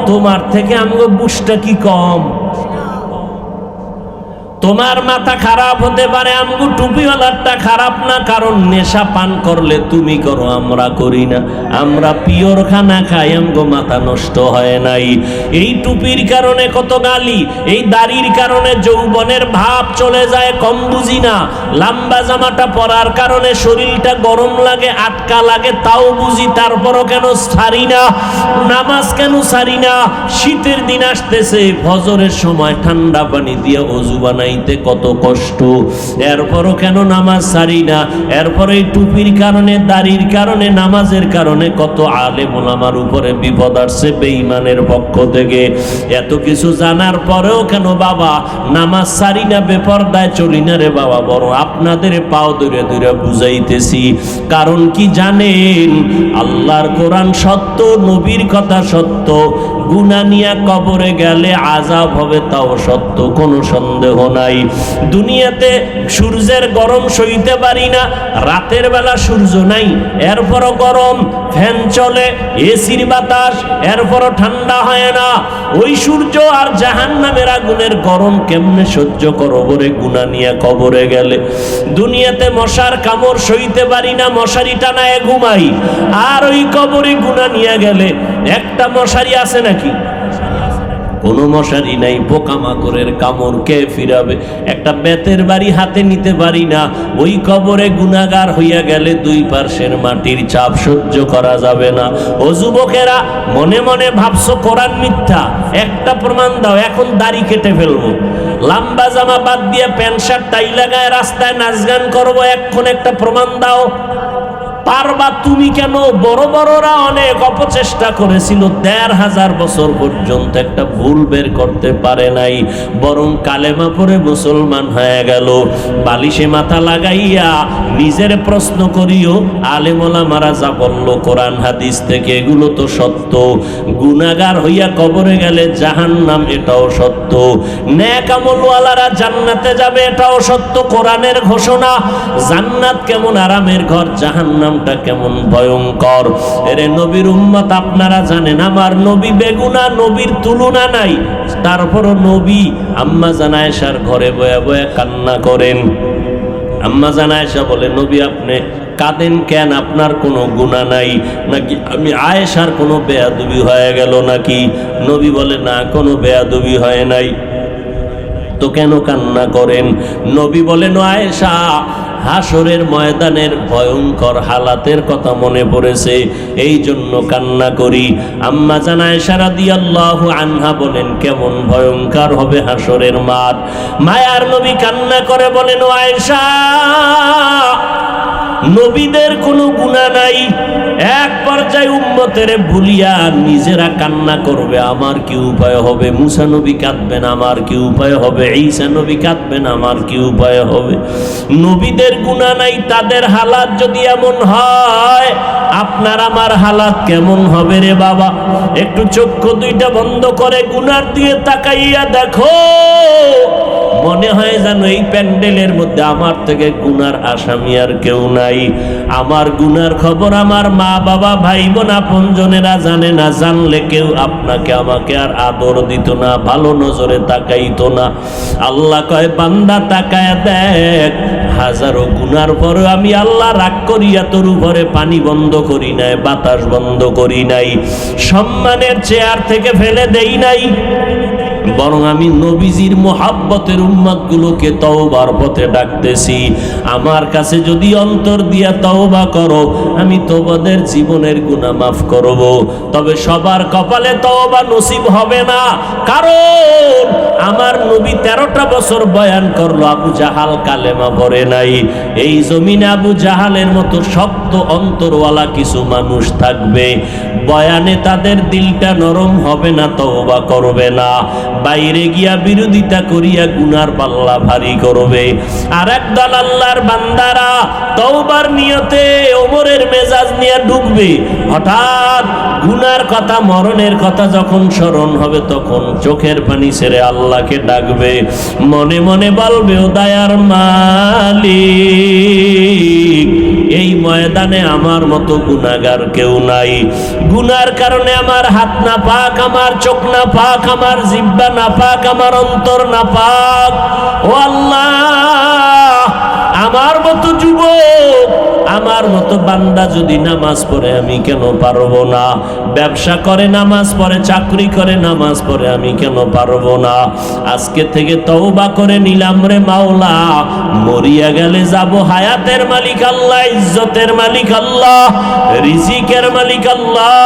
তোমার থেকে আমগো বুঝটা কি কম? তোমার মাথা খারাপ হতে পারে, আমগো টুপিওয়ালারটা খারাপ না, কারণ নেশা পান করলে তুমি করো, আমরা করি না। আমরা পিওর খানা খাই, আমগো মাথা নষ্ট হয় নাই। এই টুপির কারণে কত গালি, এই দাড়ির কারণে যৌবনের ভাব চলে যায়, কম বুঝি না। লম্বা জামাটা পরার কারণে শরীরটা গরম লাগে, আটকা লাগে, তাও বুঝি, তারপরও কেন ছাড়ি না। নামাজ কেন ছাড়ি না? শীতের দিন আসতেছে, ফজরের সময় ঠান্ডা পানি দিয়ে ওযু বানাই কত কষ্ট, এরপরও কেন নামাজ ছাড়ি না? এরপরে টুপির কারণে, দাড়ির কারণে, নামাজের কারণে কত আলেম ওলামার উপরে বিপদ আসছে বেঈমানের পক্ষ থেকে। এত কিছু জানার পরেও কেন বাবা নামাজ ছাড়ি না, বেপরদায় চলি না রে বাবা? বড় আপনাদের পাও ধরে ধরে বুঝাইতেছি। কারণ কি জানেন? আল্লাহর কোরআন সত্য, নবীর কথা সত্য। গুনাহ নিয়ে কবরে গেলে আযাব হবে, তাও সত্য, কোনো সন্দেহ নাই। দুনিয়াতে সূর্যের গরম সইতে পারি না, রাতের বেলা সূর্য নাই, এরপরও গরম, ফ্যান চলে, এসির বাতাস, এরপরও ঠান্ডা হয় না। ওই সূর্য আর জাহান্নামের আগুনের গরম কেমনে সহ্য করব রে গুনাহ নিয়ে কবরে গেলে? দুনিয়াতে মশার কামড় সইতে পারি না, মশারি টানায় ঘুমাই, আর ওই কবরে গুনাহ নিয়ে গেলে একটা মশারি আছে নাকি? কোনো মশারি নাই, পোকামাকড়ের কামড় কে ফিরাবে? একটা বেতের বাড়ি হাতে নিতে পারি না। ওই কবরে গুনাহগার হইয়া গেলে দুই পার্শ্বের মাটির চাপ সহ্য করা যাবে না। ও যুবকেরা, মনে মনে ভাবছো কোরআন মিথ্যা, একটা প্রমাণ দাও, এখন দাড়ি কেটে ফেলবো, লম্বা জামা বাদ দিয়ে প্যান্ট শার্ট টাই লাগায় রাস্তায় নাচ গান করবো, এখন একটা প্রমাণ দাও। পারবা তুমি কেন? বড় বড়রা অনেক অপচেষ্টা করেছিল, ১৫০০ বছর পর্যন্ত একটা ভুল বের করতে পারে নাই, বরং কালেমা পড়ে মুসলমান হয়ে গেল। বালিশে মাথা লাগাইয়া নিজের প্রশ্ন করিও, আলেম ওলামারা যা বলল কোরআন হাদিস থেকে, এগুলো তো সত্য। গুনাহগার হইয়া কবরে গেলে জাহান্নাম, এটাও সত্য। নেক আমলওয়ালারা জান্নাতে যাবে, এটাও সত্য, কোরআনের ঘোষণা। জান্নাত কেমন আরামের ঘর, জাহান্নাম কেমন ভয়ঙ্কর। এরে নবীর উম্মত, আপনারা জানেন আমার নবী বেগুনা, নবীর তুলনা নাই। তারপরও নবী আম্মা জান আয়েশার ঘরে বয়া বয়া কান্না করেন। আম্মা জান আয়েশা বলে, নবী আপনি কাঁদেন কেন? আপনার কোনো গুনাহ নাই নাকি আমি আয়েশার কোনো বেয়াদবি হয়ে গেল নাকি? নবী বলে না, কোনো বেয়াদবি হয় নাই। তো কেন কান্না করেন? নবী বলেন, আয়েশা, হাসরের ময়দানের ভয়ঙ্কর হালাতের কথা মনে পড়েছে, এই জন্য কান্না করি। আম্মা জান আয়েশা রাদিয়াল্লাহু আনহা বলেন, কেমন ভয়ঙ্কর হবে হাসরের মাঠ। মায়ার নবী কান্না করে বলেন, ও আয়েশা, নবীদের কোনো গুনাহ নাই, এক পর্যায়ে উম্মতের ভুলিয়া নিজেরা কান্না করবে, আমার কি উপায় হবে? মুসা নবী কাঁদবেন, আমার কি উপায় হবে? ঈসা নবী কাঁদবেন, আমার কি উপায় হবে? নবীদের গুনাহ নাই, তাদের হালাত যদি এমন হয়, আপনার আমার হালাত কেমন হবে রে বাবা? একটু চক্ষু দুইটা বন্ধ করে গুনার দিয়ে তাকাইয়া দেখো, মনে হয় যেন এই প্যান্ডেলের মধ্যে আমার থেকে গুনার আসামি আর কেউ নাই। আমার গুনার খবর আমার মা বাবা ভাই বোন আপনজনেরা জানে না, জানলে কেউ আপনাকে আমাকে আর আদর দিত না, ভালো নজরে তাকাইতো না। আল্লাহ কয়, বান্দা তাকায় দেখ, হাজারো গুনার পরে আমি আল্লাহ রাগ করিয়া তোর উপরে পানি বন্ধ করি নাই, বাতাস বন্ধ করি নাই, সম্মানের চেয়ার থেকে ফেলে দেই নাই, বরং আমি নবীজির মোহাব্বতের উম্মতগুলোকে তওবার পথে ডাকতেছি। আমার কাছে যদি অন্তর দিয়া তওবা করো, আমি তোমাদের জীবনের গুনাহ মাফ করব। তবে সবার কপালে তওবা নসিব হবে না, কারণ আমার নবী 13টা বছর বয়ান করলো, আবু জাহাল কালেমা পড়ে নাই। এই জমিনে আবু জাহালের মতো শক্ত অন্তরওয়ালা কিছু মানুষ থাকবে, বয়ানে তাদের দিলটা নরম হবে না, তওবা করবে না, বাইরে গিয়া বিরোধিতা করিয়া গুনার পাল্লা ভারী করবে। আর একদল আল্লাহর বান্দারা তওবার নিয়তে ওমরের মেজাজ নিয়ে ঢুকবে, হঠাৎ গুনার কথা, মরণের কথা যখন স্মরণ হবে, তখন চোখের পানি ছেড়ে আল্লাহকে ডাকবে, মনে মনে বলবে, ও দয়ার মালিক, এই ময়দানে আমার মতো গুনাহগার কেউ নাই, গুনার কারণে আমার হাত না পাক, আমার চোখ না পাক, আমার জিহ্বা না পাক, আমার অন্তর না পাক। ও আল্লাহ, আমার মতো যুবক, আমার মতো বান্দা যদি নামাজ পড়ে, আমি কেন পারবো না? ব্যবসা করে নামাজ পড়ে, চাকরি করে নামাজ পড়ে, আমি কেন পারবো না? আজকে থেকে তওবা করে নিলাম রে মাওলা, মরিয়া গেলে যাব, হায়াতের মালিক আল্লাহ, ইজ্জতের মালিক আল্লাহ, রিজিকের মালিক আল্লাহ,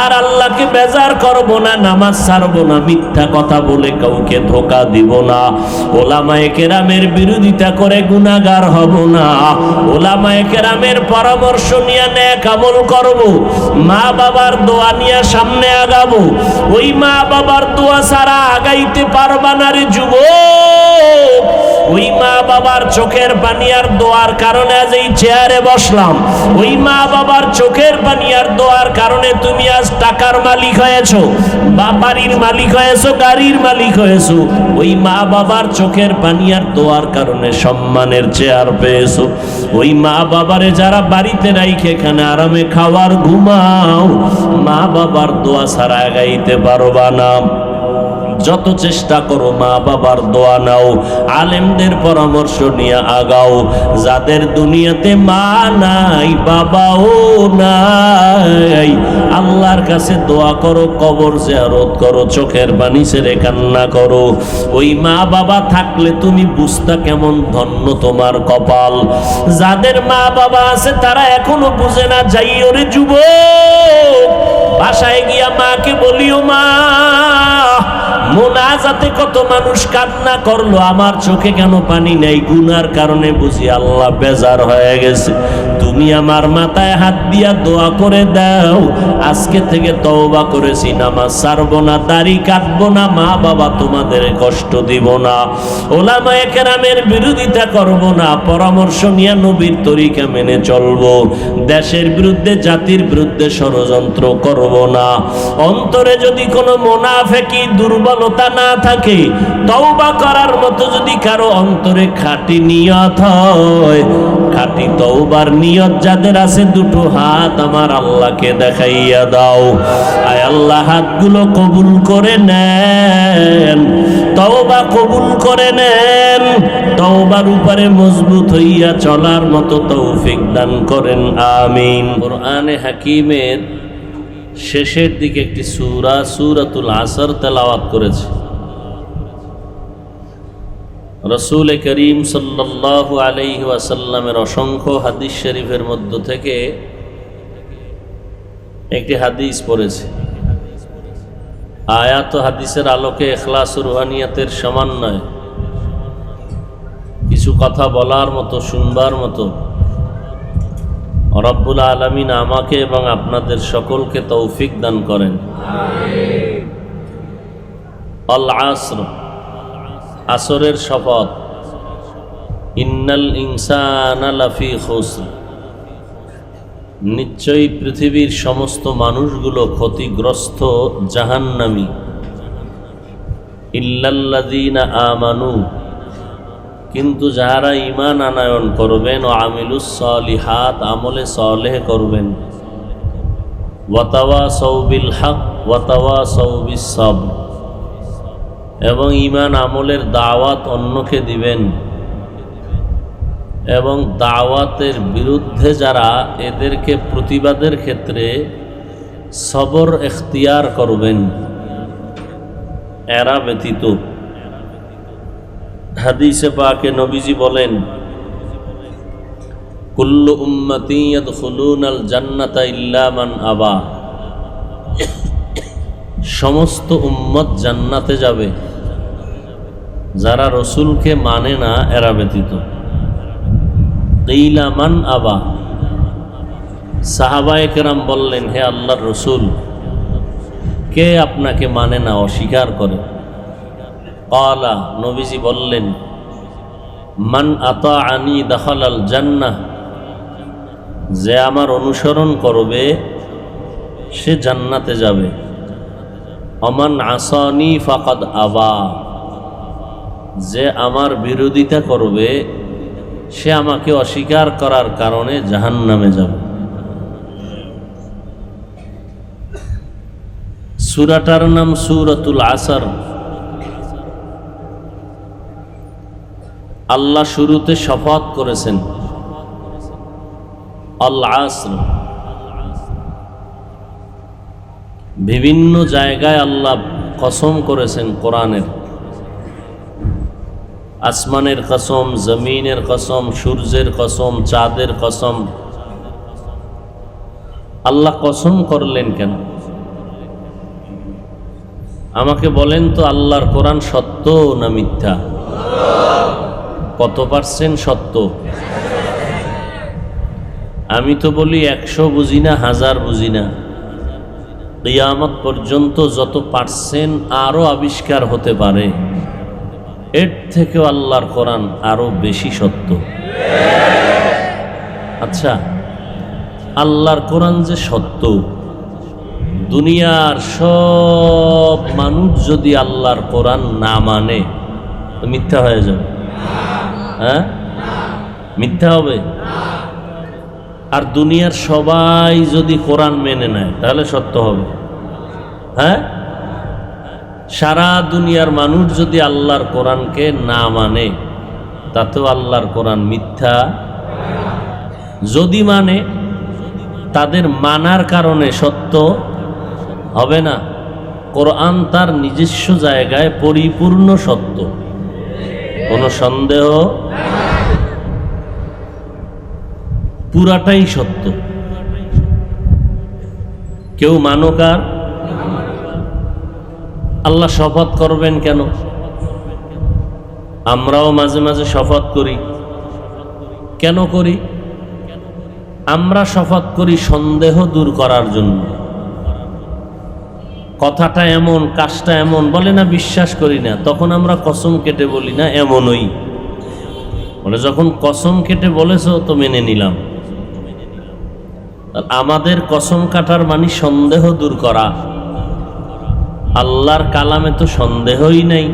আর আল্লাহকে বেজার করব না, নামাজ ছাড়বো না, মিথ্যা কথা বলে কাউকে ধোঁকা দিব না, ওলামায়ে কেরামের বিরোধিতা করে গুনাহগার হব না, ওলামায়ে কেরামের পরামর্শ নিয়ে নেক আমল করব, মা বাবার দোয়া নিয়ে সামনে আগাবো। ওই মা বাবার দোয়া ছাড়া আগাইতে পারবা না রে যুবক। ওই মা বাবার চোখের পানি আর দোয়ার কারণে আজ এই চেয়ারে বসলাম, ওই মা বাবার চোখের পানি আর দোয়ার কারণে তুমি আজ টাকার মালিক হয়েছো, বা বাড়ির মালিক হয়েছো, গাড়ির মালিক হয়েছো। ওই মা বাবার চোখের পানি আর দোয়ার কারণে সম্মানের চেয়ার পেয়েছো। ওই মা বাবারে যারা বাড়িতে রাইখে এখানে আরামে খাওয়ার ঘুমাও, মা বাবার দোয়া ছাড়া আগাইতে পারবা না। যত চেষ্টা করো মা বাবার দোয়া নাও, আলেমদের পরামর্শ নিয়ে আগাও। যাদের দুনিয়াতে মা নাই, বাবাও নাই, আল্লাহর কাছে দোয়া করো, কবর জিয়ারত করো, চোখের পানি ছেড়ে কান্না করো। ওই মা বাবা থাকলে তুমি বুঝতা কেমন ধন্য তোমার কপাল। যাদের মা বাবা আছে তারা এখনো বুঝে না, যাইও রে যুবক, বাসায় গিয়া মাকে বলিও, মা, মোনাজাতে কত মানুষ কান্না করলো, আমার চোখে কেন পানি নেই? গুনার কারণে বুঝি আল্লাহ বেজার হয়ে গেছে। তুমি আমার মাথায় হাত দিয়া দোয়া করে দাও, আজকে থেকে তওবা করেছি, নামাজ ছাড়বো না, দাড়ি কাটবো না, মা বাবা তোমাদের কষ্ট দিব না, ওলামায়ে কেরামের বিরোধিতা করব না, পরামর্শ নিয়ে নবীর তরিকা মেনে চলবো, দেশের বিরুদ্ধে, জাতির বিরুদ্ধে ষড়যন্ত্র করব না। অন্তরে যদি কোনো মুনাফিকি দুর্বলতা না থাকে, তওবা করার মতো যদি কারো অন্তরে খাঁটি নিয়ত হয়, খাঁটি তওবার নিয়ত শরীয়ত যাদের আছে দুটো হাত আমার আল্লাহকে দেখাইয়া দাও। আয় আল্লাহ, হাতগুলো কবুল করে নেন, তওবা কবুল করে নেন, তওবার উপরে মজবুত হইয়া চলার মতো তৌফিক দান করেন, আমিন। কোরআনে হাকিমের শেষের দিকে একটি সূরা সূরাতুল আসর তেলাওয়াত করেছে। রাসূল করিম সাল্লাল্লাহু আলাইহি ওয়াসাল্লামের অসংখ্য হাদিস শরীফের মধ্য থেকে একটি হাদিস পড়েছে। আয়াত ও হাদিসের আলোকে ইখলাস ও রুহানিয়াতের সমন্বয় কিছু কথা বলার মতো, শুনবার মতো রব্বুল আলামিন আমাকে এবং আপনাদের সকলকে তৌফিক দান করেন। আল আসর, আসরের শপথ। ইন্নাল ইনসানা লাফি খুসর, নিশ্চয়ই পৃথিবীর সমস্ত মানুষগুলো ক্ষতিগ্রস্ত, জাহান্নামী। ইল্লাল্লাযীনা আমানু, কিন্তু যাহারা ঈমান আনয়ন করবেন, ও আমিলুস সালিহাত, আমলে সালেহ করবেন, ওয়া তাওয়াসাউ বিল হক ওয়া তাওয়াসাউ বিস সাবর, এবং ঈমান আমলের দাওয়াত অন্যকে দিবেন এবং দাওয়াতের বিরুদ্ধে যারা, এদেরকে প্রতিবাদের ক্ষেত্রে সবর এখতিয়ার করবেন, এরা ব্যতীত। হাদিসে পাকে নবীজি বলেন, কুল্লু উম্মতি ইয়াদখুলুনাল জান্নাতা ইল্লা মান আবা, সমস্ত উম্মত জান্নাতে যাবে, যারা রসুলকে মানে না এরা ব্যতীত। কিলা মান আবা, সাহাবায়ে কেরাম বললেন, হে আল্লাহর রসুল, কে আপনাকে মানে না, অস্বীকার করে? ক্বালা, নবীজি বললেন, মান আতাআনি দাখালাল জান্নাহ, যে আমার অনুসরণ করবে সে জান্নাতে যাবে। অমান আসানি ফাকাদ আবা, যে আমার বিরোধিতা করবে সে আমাকে অস্বীকার করার কারণে জাহান্নামে যাবে। সূরাটার নাম সূরাতুল আসর। আল্লাহ শুরুতে শপথ করেছেন আল আসর। বিভিন্ন জায়গায় আল্লাহ কসম করেছেন কোরআনের, আসমানের কসম, জমিনের কসম, সূর্যের কসম, চাঁদের কসম। আল্লাহ কসম করলেন কেন? আমাকে বলেন তো, আল্লাহর কোরআন সত্য না মিথ্যা? কত পার্সেন্ট সত্য? আমি তো বলি 100 বুঝি না, 1000 বুঝি না। কিয়ামত পর্যন্ত যত পার্সেন্ট আরো আবিষ্কার হতে পারে, এর থেকেও আল্লাহর কোরআন আরো বেশি সত্য। আচ্ছা, আল্লাহর কোরআন যে সত্য, দুনিয়ার সব মানুষ যদি আল্লাহর কোরআন না মানে তো মিথ্যা হয়ে যাবে। হ্যাঁ, মিথ্যা হবে। আর দুনিয়ার সবাই যদি কোরআন মেনে নেয় তাহলে সত্য হবে। হ্যাঁ, সারা দুনিয়ার মানুষ যদি আল্লাহর কোরআনকে না মানে তাতেও আল্লাহর কোরআন মিথ্যা। যদি মানে, তাদের মানার কারণে সত্য হবে না। কোরআন তার নিজস্ব জায়গায় পরিপূর্ণ সত্য, কোনো সন্দেহ, পুরাটাই সত্য। কেউ মানুক আর আল্লাহ শপথ করবেন কেন? আমরাও মাঝে মাঝে শপথ করি। কেন করি? আমরা শপথ করি সন্দেহ দূর করার জন্য। কথাটা এমন, কাজটা এমন, বলে না বিশ্বাস করি না, তখন আমরা কসম কেটে বলি না এমনই, বলে যখন কসম কেটে বলেছো তো মেনে নিলাম। আমাদের কসম কাটার মানে সন্দেহ দূর করা। আল্লাহর কালামে তো সন্দেহই নাই,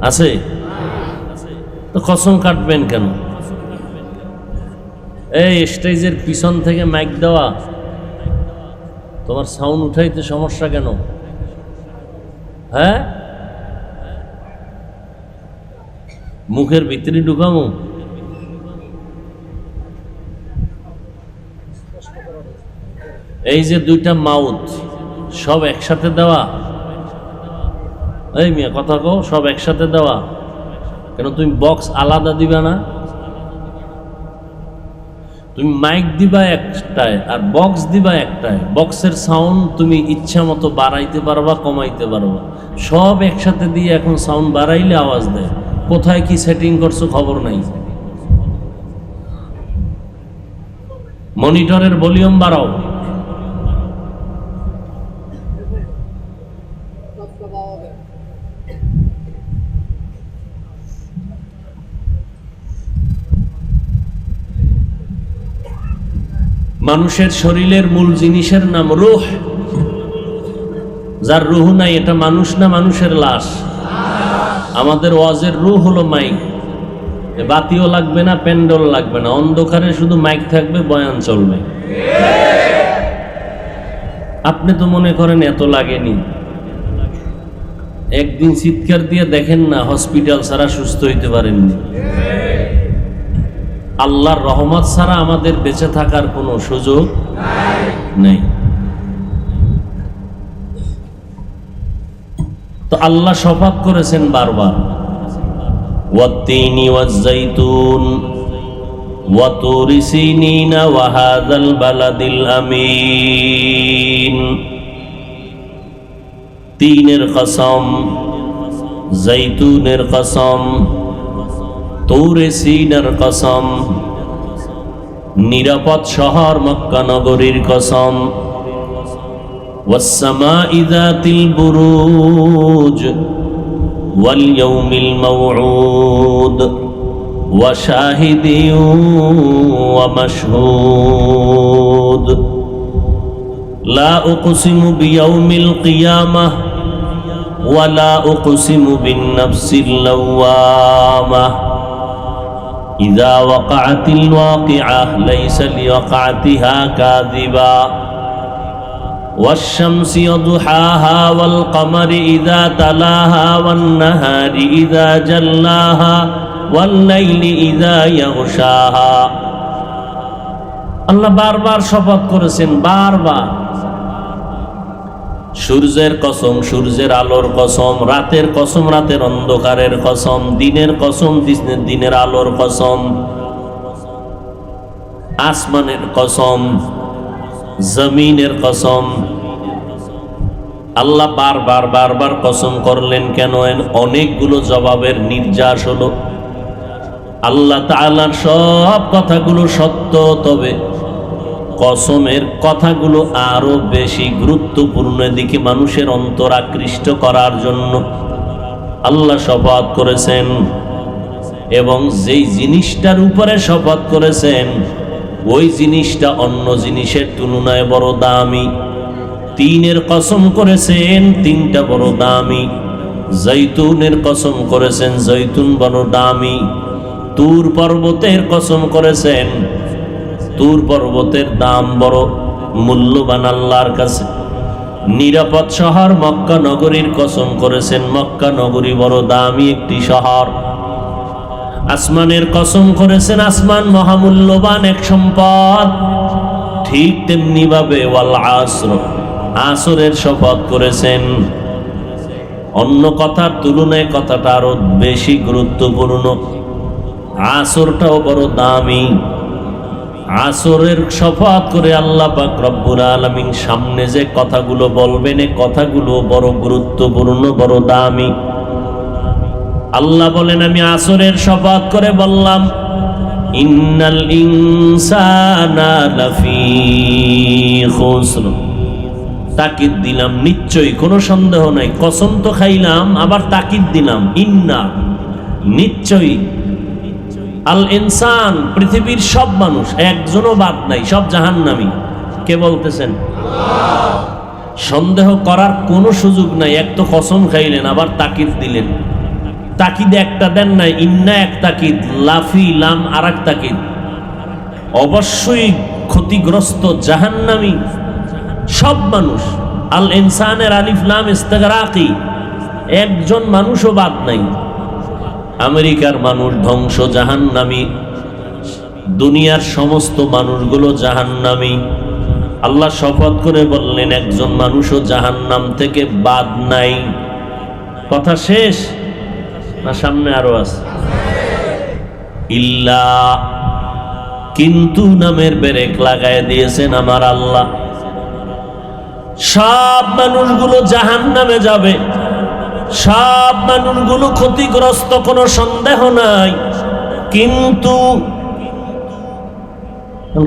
আছে তো কসম কাটবেন কেন? এই স্টেজের পিছন থেকে মাইক দেওয়া, তোমার সাউন্ড উঠাইতে সমস্যা কেন? হ্যাঁ, মুখের ভিতরে ঢুকামো? এই যে দুইটা মাউথ সব একসাথে দেওয়া, এই মিয়া কথা কও, সব একসাথে দেওয়া কেন? তুমি বক্স আলাদা দিবা না? তুমি মাইক দিবা একটায় আর বক্স দিবা একটায়। বক্সের সাউন্ড তুমি ইচ্ছা মতো বাড়াইতে পারবা, কমাইতে পারবা। সব একসাথে দিয়ে এখন সাউন্ড বাড়াইলে আওয়াজ দেয়। কোথায় কি সেটিং করছো খবর নাই। মনিটরের ভলিউম বাড়াও। মানুষের শরীরের মূল জিনিসের নাম রূহ। যার রূহ নাই এটা মানুষ না মানুষের লাশ। আমাদের ওয়াজের রূহ হলো মাইক। বাতিও লাগবে না, প্যান্ডেল লাগবে না, অন্ধকারে শুধু মাইক থাকবে, বয়ান চলবে। আপনি তো মনে করেন এত লাগেনি। একদিন চিৎকার দিয়ে দেখেন না, হসপিটাল ছাড়া সুস্থ হইতে পারেননি। আল্লাহর রহমত ছাড়া আমাদের বেঁচে থাকার কোনো সুযোগ নেই। তো আল্লাহ শপথ করেছেন বারবার, ওয়াত-তিনি ওয়াজ-যাইতুন ওয়া তুরি সিনিনা ওয়া হাযাল বালাদিল আমিন। তিনের কসম, জাইতুনের কসম, তুরে সিনার কসম, নিরাপদ শহর মক্কা নগরীর কসম, ওয়াস-সামাই যাতিল বুরুজ ওয়াল ইয়াউমিল মাওউদ ওয়া শাহিদিন ওয়া মাশহুদ। লা উকসিমু বিয়াউমিল কিয়ামাহ ওয়া লা উকসিমু বিন-নাফসিল লাওয়ামাহ। ইযা ওয়াকাআতিল ওয়াকিআহ লাইসা লিওয়াকাতিহা কাযিবা। والشمس وضحاها والقمر إذا تلاها والنهار إذا جلاها والليل إذا يغشاها। আল্লাহ বারবার শপথ করেছেন, বারবার। সূর্যের কসম, সূর্যের আলোর কসম, রাতের কসম, রাতের অন্ধকারের কসম, দিনের কসম, দিনের আলোর কসম, আসমানের কসম, জমিনের কসম। আল্লাহ বারবার বারবার কসম করলেন কেন? অনেকগুলো জবাবের নির্যাস হলো। আল্লাহ তাআলার সব কথাগুলো সত্য, তবে কসমের কথাগুলো আরো বেশি গুরুত্বপূর্ণ দিকে মানুষের অন্তর আকৃষ্ট করার জন্য আল্লাহ শপথ করেছেন। এবং যেই জিনিসটার উপরে শপথ করেছেন ওই জিনিসটা অন্য জিনিসের তুলনায় বড় দামি। তিনের কসম করেছেন, তিনটা বড় দামি। জৈতুনের কসম করেছেন, জৈতুন বড় দামি। তুর পর্বতের কসম করেছেন, তুর পর্বতের দাম বড় মূল্যবান আল্লাহর কাছে। নিরাপদ শহর মক্কা নগরীর কসম করেছেন, মক্কা নগরী বড় দামি একটি শহর। আসমানের কসম করেছেন, আসমান মহামূল্যবান এক সম্পদ। ঠিক তেমনি ভাবে ওয়াল আসর, আসরের শপথ করেছেন। অন্য কথার তুলনায় কথাটা আরো বেশি গুরুত্বপূর্ণ। আসরটাও বড় দামি। আসরের শপথ করে আল্লাহ পাক রব্বুল আলামিন সামনে যে কথাগুলো বলবেন, এই কথাগুলো বড় গুরুত্বপূর্ণ, বড় দামি। আল্লাহ বলেন, আমি আসরের শপথ করে বললাম, ইন্নাল ইনসানা লাফি খুসর। তাকিদ দিলাম, নিশ্চয়ই, কোনো সন্দেহ নাই। কসম তো খাইলাম, আবার তাকিদ দিলাম, ইন্না, নিশ্চয়ই। আল ইনসান, পৃথিবীর সব মানুষ, একজনও বাদ নাই, সব জাহান্নামী। কে বলতেছেন? সন্দেহ করার কোনো সুযোগ নাই। এক তো কসম খাইলেন, আবার তাকিদ দিলেন। তাকিদ একটা দেন নাই, ইন্না এক তাকিদ, লাফি লাম আর এক তাকিদ। অবশ্যই ক্ষতিগ্রস্ত জাহান্নামী সব মানুষ। আল ইনসানের আলিফ লাম ইস্তিগরাকি, একজন মানুষও বাদ নাই। আমেরিকার মানুষ ধ্বংস, জাহান্নামী। দুনিয়ার সমস্ত মানুষগুলো জাহান্নামী। আল্লাহ শপথ করে বললেন একজন মানুষও জাহান্নাম থেকে বাদ নাই। কথা শেষ না সামনে আরো আছে? ইল্লা, কিন্তু নামের ব্রেক লাগায় দিয়েছেন আমার আল্লাহ। সব মানুষগুলো জাহান্নামে যাবে, সব মানুষগুলো ক্ষতিগ্রস্ত, কোনো সন্দেহ নাই।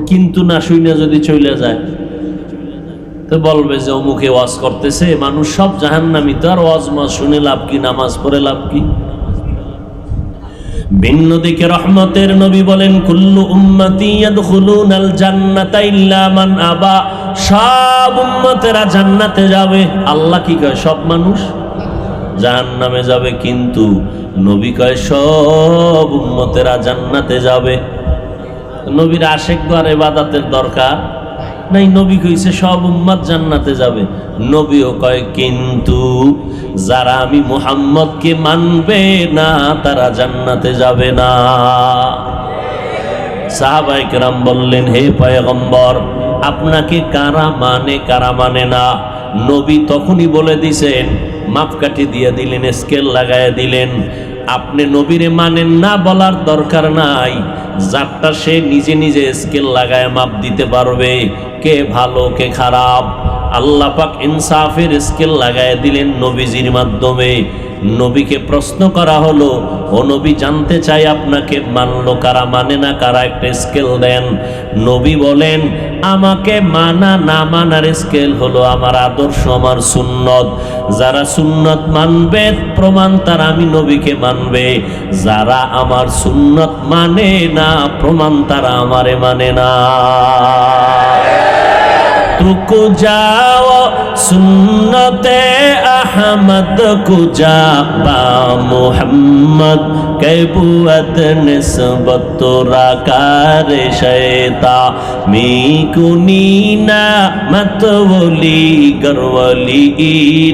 কিন্তু না শুনে যদি চলে যায় তো বলবে যে অমুকে ওয়াজ করতেছে, মানুষ সব জাহান্নামী, তো আর ওয়াজ মাস শুনে লাভ কি, নামাজ পড়ে লাভ কি? ভিন্ন দিকে রহমতের নবী বলেন কুল্লু উম্মতি ইয়াদখুলুনাল জান্নাতা ইল্লা মান আবা, সব উম্মতেরা জান্নাতে যাবে। আল্লাহ কি কয়? সব মানুষ জাহান্নামে যাবে, কিন্তু নবী কয় সব উম্মতেরা জান্নাতে যাবে। নবীর আশেক আর ইবাদতের দরকার নাই, নবী কইছে সব উম্মত জান্নাতে যাবে। নবীও কয় কিন্তু যারা আমি মুহাম্মদকে মানবে না তারা জান্নাতে যাবে না। সাহাবায়ে কেরাম বললেন, হে পয়গম্বর, আপনাকে কারা মানে কারা মানে না? নবী তখনই বলে দিছেন, মাপকাঠি দিয়ে দিলেন, স্কেল লাগায় দিলেন। আপনি নবীরে মানেন না বলার দরকার নাই, যারটা সে নিজে নিজে স্কেল লাগায় মাপ দিতে পারবে কে ভালো কে খারাপ। আল্লাহ পাক ইনসাফের স্কেল লাগায় দিলেন নবীজির মাধ্যমে। নবীকে প্রশ্ন করা হলো, ও নবী, জানতে চাই আপনাকে মানলো কারা, মানে না কারা, একটা স্কেল দেন। নবী বলেন, আমাকে মানা না মানার স্কেল হলো আমার আদর্শ, আমার সুন্নত। যারা সুন্নত মানবে প্রমাণ তারা আমি নবীকে মানবে, যারা আমার সুন্নত মানে না প্রমাণ তারা আমারে মানে না। तुको जाओ सुन्नते अहमद को जा बा मुहम्मद कैबुअत निस्बत तोरा कार शैता मी कुनीना मत वली गरवली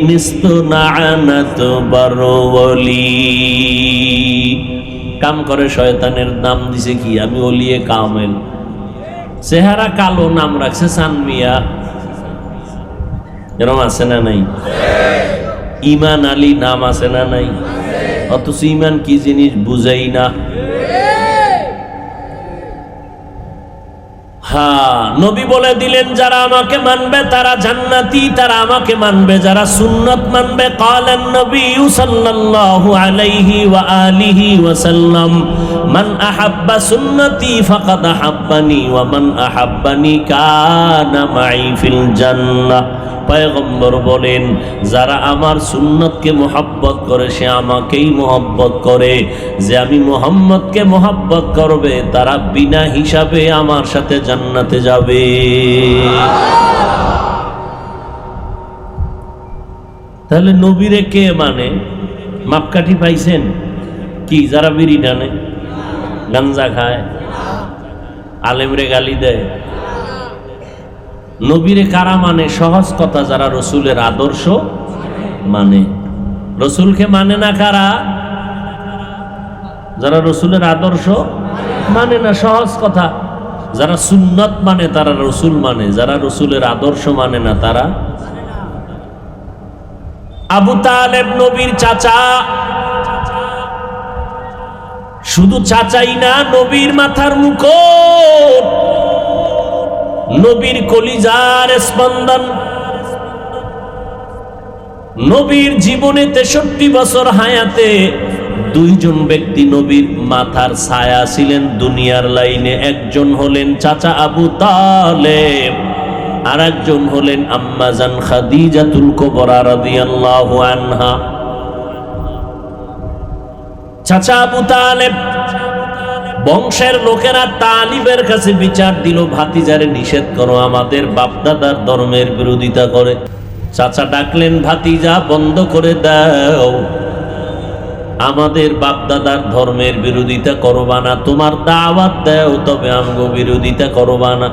निस्त नानत बरवली। काम करे शयतानेर नाम दिसे कि आमी ओलिए कामेल, চেহারা কালো, নাম রাখছে সানমিয়া। এরকম আছে না নাই? ইমান আলী নাম আছে না নাই? অথচ ইমান কি জিনিস বুঝাই না। হ্যাঁ, নবী বলে দিলেন যারা আমাকে মানবে তারা জান্নাতি, তারা আমাকে মানবে যারা সুন্নাত মানবে। ক্বালান নবী সাল্লাল্লাহু আলাইহি ওয়া আলিহি ওয়া সাল্লাম, মান আহাব্বা সুন্নতি ফাকাদ আহাব্বানি ওয়া মান আহাব্বানি কানা মাই ফিল জান্নাহ। পয়গম্বর বলেন, যারা আমার সুন্নতকে মোহাব্বত করে সে আমাকেই মোহাব্বত করে, যে আমি মুহাম্মদকে মোহাব্বত করবে তারা বিনা হিসাবে আমার সাথে জান্নাতে যাবে। তাহলে নবীরে কে মানে? মাপকাঠি পাইছেন কি? যারা বিড়ি টানে, গাঞ্জা খায়, আলেমরে গালি দেয়। নবীরে কারা মানে? সহজ কথা, যারা রসুলের আদর্শ মানে। রসুলকে মানে না কারা? যারা রসুলের আদর্শ মানে না। সহজ কথা, যারা সুন্নত মানে তারা রসুল মানে, যারা রসুলের আদর্শ মানে না তারা। আবু তালেব নবীর চাচা, শুধু চাচাই না, নবীর মাথার মুকুট, নবীর কলিজার স্পন্দন। নবীর জীবনে 63 বছর হায়াতে দুইজন ব্যক্তি নবীর মাথার ছায়া ছিলেন দুনিয়ার লাইনে। একজন হলেন চাচা আবু তালেব, আর একজন হলেন আম্মা জান খাদিজাতুল কুবরা রাদিয়াল্লাহু আনহা। চাচা আবু তালেব বংশের লোকেরা তালিবের কাছে বিচার দিল, ভাতিজারে নিষেধ করো, আমাদের বাপদাদার ধর্মের বিরোধিতা করে। চাচা ডাকলেন, ভাতিজা বন্ধ করে দাও, আমাদের বাপদাদার ধর্মের বিরোধিতা করবা না, তোমার দাওয়াত দেও তবে আমগো বিরোধিতা করবা না।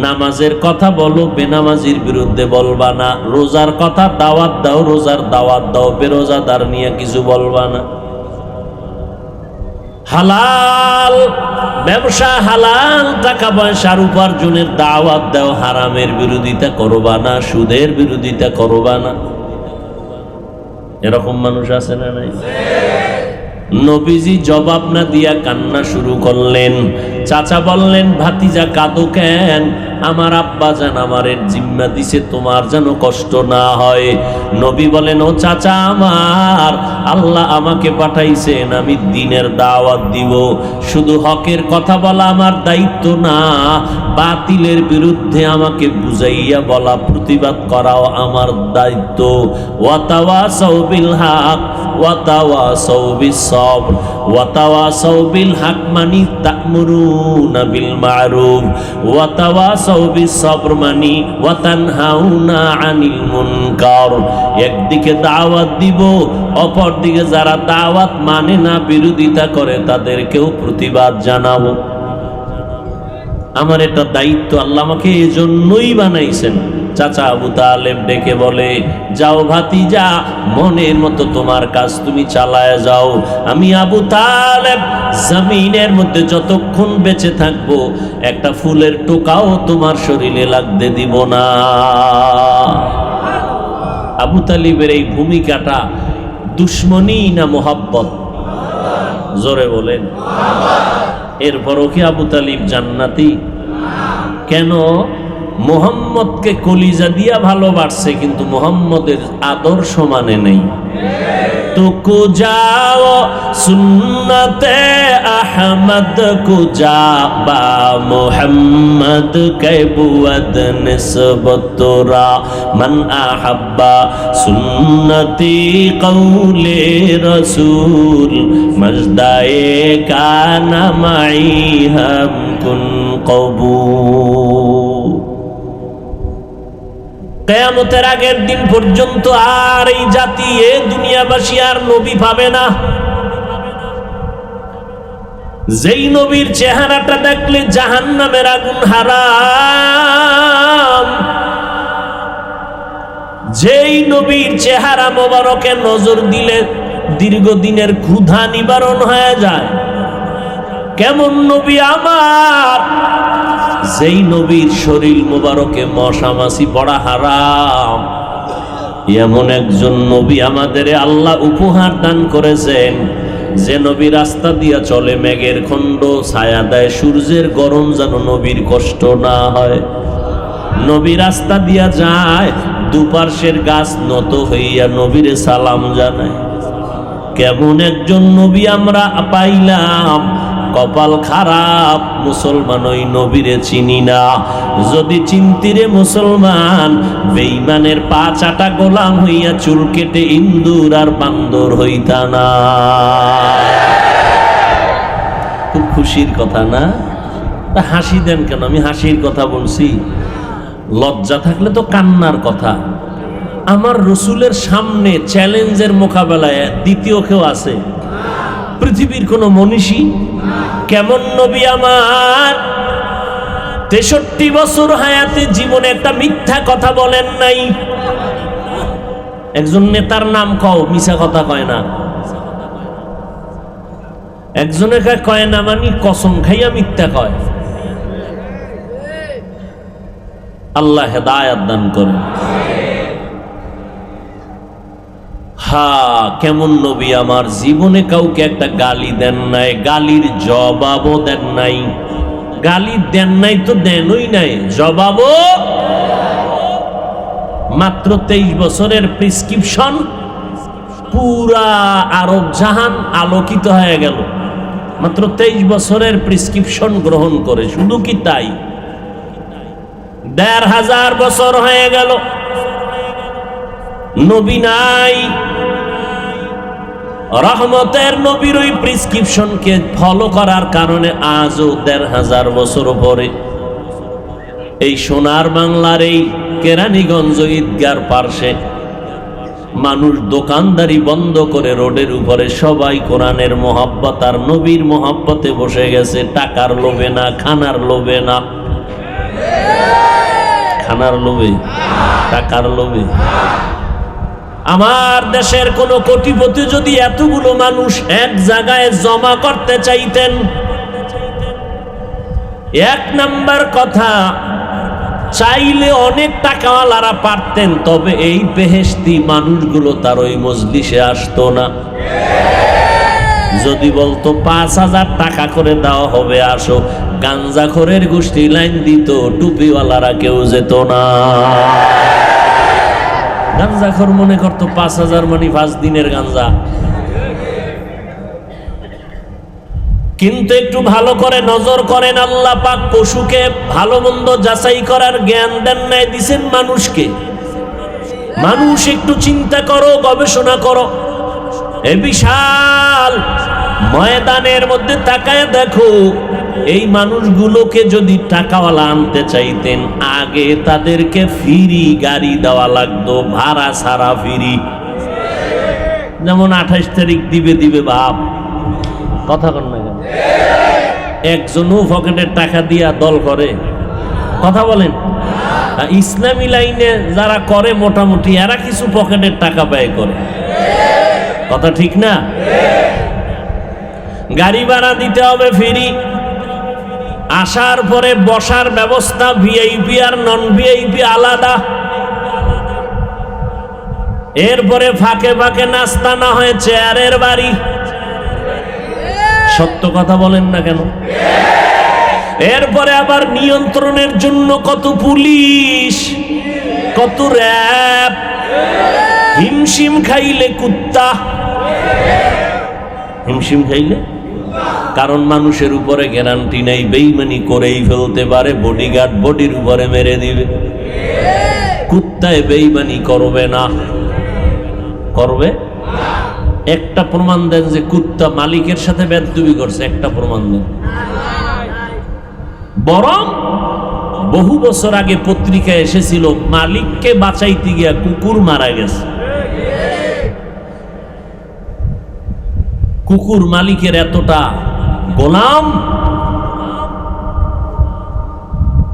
নামাজের কথা বলো, বেনামাজির বিরুদ্ধে বলবা না। রোজার কথা দাওয়াত দাও, রোজার দাওয়াত দাও, বেরোজাদার নিয়ে কিছু বলবা না। হালাল ব্যবসা, হালাল টাকা পয়সার উপার্জনের দাওয়াত দাও, হারামের বিরোধিতা করবা না, সুদের বিরোধিতা করবা না। এরকম মানুষ আছে না নাই? নবীজি জবাব না দিয়া কান্না শুরু করলেন। চাচা বললেন, ভাতিজা কাঁদো কেন? আমার আব্বা জান আমারের জিম্মা দিছে, তোমার যেন কষ্ট না হয়। নবী বলেন, ও চাচা আমার, আল্লাহ আমাকে পাঠাইছেন, আমি দ্বীনের দাওয়াত দিব। শুধু হকের কথা বলা আমার দায়িত্ব না, বাতিলের বিরুদ্ধে আমাকে বুঝাইয়া বলা, প্রতিবাদ করাও আমার দায়িত্ব। ওয়াতাওয়াসাউ বিল হক ওয়াতাওয়াসাউ বিস সবর। ওয়াতাওয়াসাউ বিল হক মানি তা'মুরুনা বিল মা'রুফ, ওয়াতাওয়াসাউ বিস সবর মানি ওয়া তানহাউনা আনিল মুনকার। একদিকে দাওয়াত দিব, অপর দিকে যারা দাওয়াত মানে না, বিরোধিতা করে, তাদেরকেও প্রতিবাদ জানাবো। আমার এটা দায়িত্ব, আল্লাহ আমাকে এজন্যই বানাইছেন। চাচা আবু তালেব ডেকে বলে, যাও ভাতিজা, মনের মতো তোমার কাজ তুমি চালায় যাও। আমি আবু তালেব জমিনের মধ্যে যতক্ষণ বেঁচে থাকবো, একটা ফুলের টোকাও তোমার শরীরে লাগতে দিব না। আবু তালিবের এই ভূমিকাটা দুশ্মনী না মোহাব্বত? জোরে বলেন। এরপরও কি আবু তালিব জান্নাতি? কেন? মুহাম্মদকে কলিজা দিয়া ভালোবাসছে, কিন্তু মুহাম্মদের আদর্শ মানে নেই। तुको जाओ सुन्नते अहमद को जा बा मोहम्मद के बुअद निस्बतुरा मन अहब्बा सुन्नती कौले रसूल मजदाए का नमाई हम कुन कबूल। কিয়ামতের আগের দিন পর্যন্ত আর এই জাতি, এ দুনিয়াবাসী আর নবী পাবে না। যেই নবীর চেহারাটা দেখলে জাহান্নামের আগুন হারাম, যেই নবীর চেহারা মোবারকে নজর দিলে দীর্ঘদিনের ক্ষুধা নিবারণ হয়ে যায়, কেমন নবী আমার, যেই নবীর শরীর মোবারকে মশা মাছি পড়া হারাম, এমন একজন নবী আমাদের আল্লাহ উপহার দান করেছেন। যে নবী রাস্তা দিয়া চলে, মেঘের খণ্ড ছায়া দেয়, সূর্যের গরম যেন নবীর কষ্ট না হয়। নবী রাস্তা দিয়া যায়, দুপার্শ্বের গাছ নত হইয়া নবীরে সালাম জানায়। কেমন একজন নবী আমরা পাইলাম। কপাল খারাপ, মুসলমান ওই নবীরে চিনি না। যদি চিনতিরে মুসলমান, বেঈমানের পা চাটা গোলাম হইয়া চুল কেটে ইন্দুর আর বান্দর হইতা না। খুব খুশির কথা না? তা হাসি দেন কেন? আমি হাসির কথা বলছি। লজ্জা থাকলে তো কান্নার কথা। আমার রসুলের সামনে চ্যালেঞ্জের মোকাবেলায় দ্বিতীয় কেউ আছে? পৃথিবীর কোন মনীষী? কেমন নবী আমার, 63 বছর হায়াতে জীবনে একটা মিথ্যা কথা বলেন নাই। একজন নেতার নাম কও, মিছা কথা কয় না। একজনের কয় না মানি কসম খাইয়া মিথ্যা কয়। আল্লাহ হেদায়েত দান করেন। কেমন নবী আমার, জীবনে কাউকে একটা গালি দেন নাই, গালির জবাবও দেন নাই। গালি দেন নাই তো দেনই নাই, জবাবও। মাত্র 23 বছরের প্রেসক্রিপশন, পুরা আরব জাহান আলোকিত হয়ে গেল মাত্র 23 বছরের প্রেসক্রিপশন গ্রহণ করে। শুধু কি তাই, 1500 বছর হয়ে গেল, নবী নাই। রহমতের নবীর ওই প্রেসক্রিপশনকে ফলো করার কারণে আজও 1500 বছর পরে এই সোনার বাংলার এই কেরানীগঞ্জ ঈদগার পার্শ্বে মানুষ দোকানদারি বন্ধ করে রোডের উপরে সবাই কোরআনের মহব্বত আর নবীর মহব্বতে বসে গেছে, টাকার লোভে না, খানার লোভে না। খানার লোভে, টাকার লোভে। আমার দেশের কোন কোটিপতি যদি এতগুলো মানুষ এক জায়গায় জমা করতে চাইতেন, এক নাম্বার কথা, চাইলে অনেক টাকাওয়ালারা পারতেন, তবে এই বেহেশতি মানুষগুলো তার ওই মজলিসে আসতো না। যদি বলতো 5,000 টাকা করে দেওয়া হবে, আসো, গাঞ্জাখোরের গোষ্ঠী লাইন দিত, টুপিওয়ালারা কেউ যেত না। গাঞ্জাখোর মনে করতো 5,000 মানে 5 দিনের গাঞ্জা। কিন্তু একটু ভালো করে নজর করেন, আল্লাহ পাক পশুকে ভালো মন্দ যাচাই করার জ্ঞান দেন নাই, দিছেন মানুষকে। মানুষ একটু চিন্তা করো, গবেষণা করো। এই বিশাল ময়দানের মধ্যে তাকায় দেখো, এই মানুষগুলোকে যদি টাকাওয়ালা আনতে চাইতেন, আগে তাদেরকে ফ্রি গাড়ি দেওয়া লাগতো, ভাড়া ছাড়া ফ্রি। যেমন 28 তারিখ দিবে বাপ, কথা কন না কেন? একজনও পকেটের টাকা দিয়া দল করে? কথা বলেন। ইসলামী লাইনে যারা করে মোটামুটি এরা কিছু পকেটের টাকা ব্যয় করে, কথা ঠিক না? গাড়ি ভাড়া দিতে হবে ফ্রি, আসার পরে বসার ব্যবস্থা ভিআইপি আর নন ভিআইপি আলাদা, এরপরে ফাঁকে ফাঁকে নাস্তা না হয় চেয়ারের বাড়ি। সত্য কথা বলেন না কেন? এরপরে আবার নিয়ন্ত্রণের জন্য কত পুলিশ, কত র‍্যাব, হিমশিম খাইলে কুত্তা, হিমশিম খাইলে। কারণ মানুষের উপরে গ্যারান্টি নাই, বেইমানি করেই ফেলতে পারে, বডিগার্ড বডির উপরে মেরে দিবে। কুত্তায় বেইমানি করবে না, করবে? একটা প্রমাণ দেন যে কুত্তা মালিকের সাথে বেয়াদবি করছে, একটা প্রমাণ দেন। বরং বহু বছর আগে পত্রিকায় এসেছিল, মালিককে বাঁচাইতে গিয়া কুকুর মারা গেছে। কুকুর মালিকের এতটা গোলাম,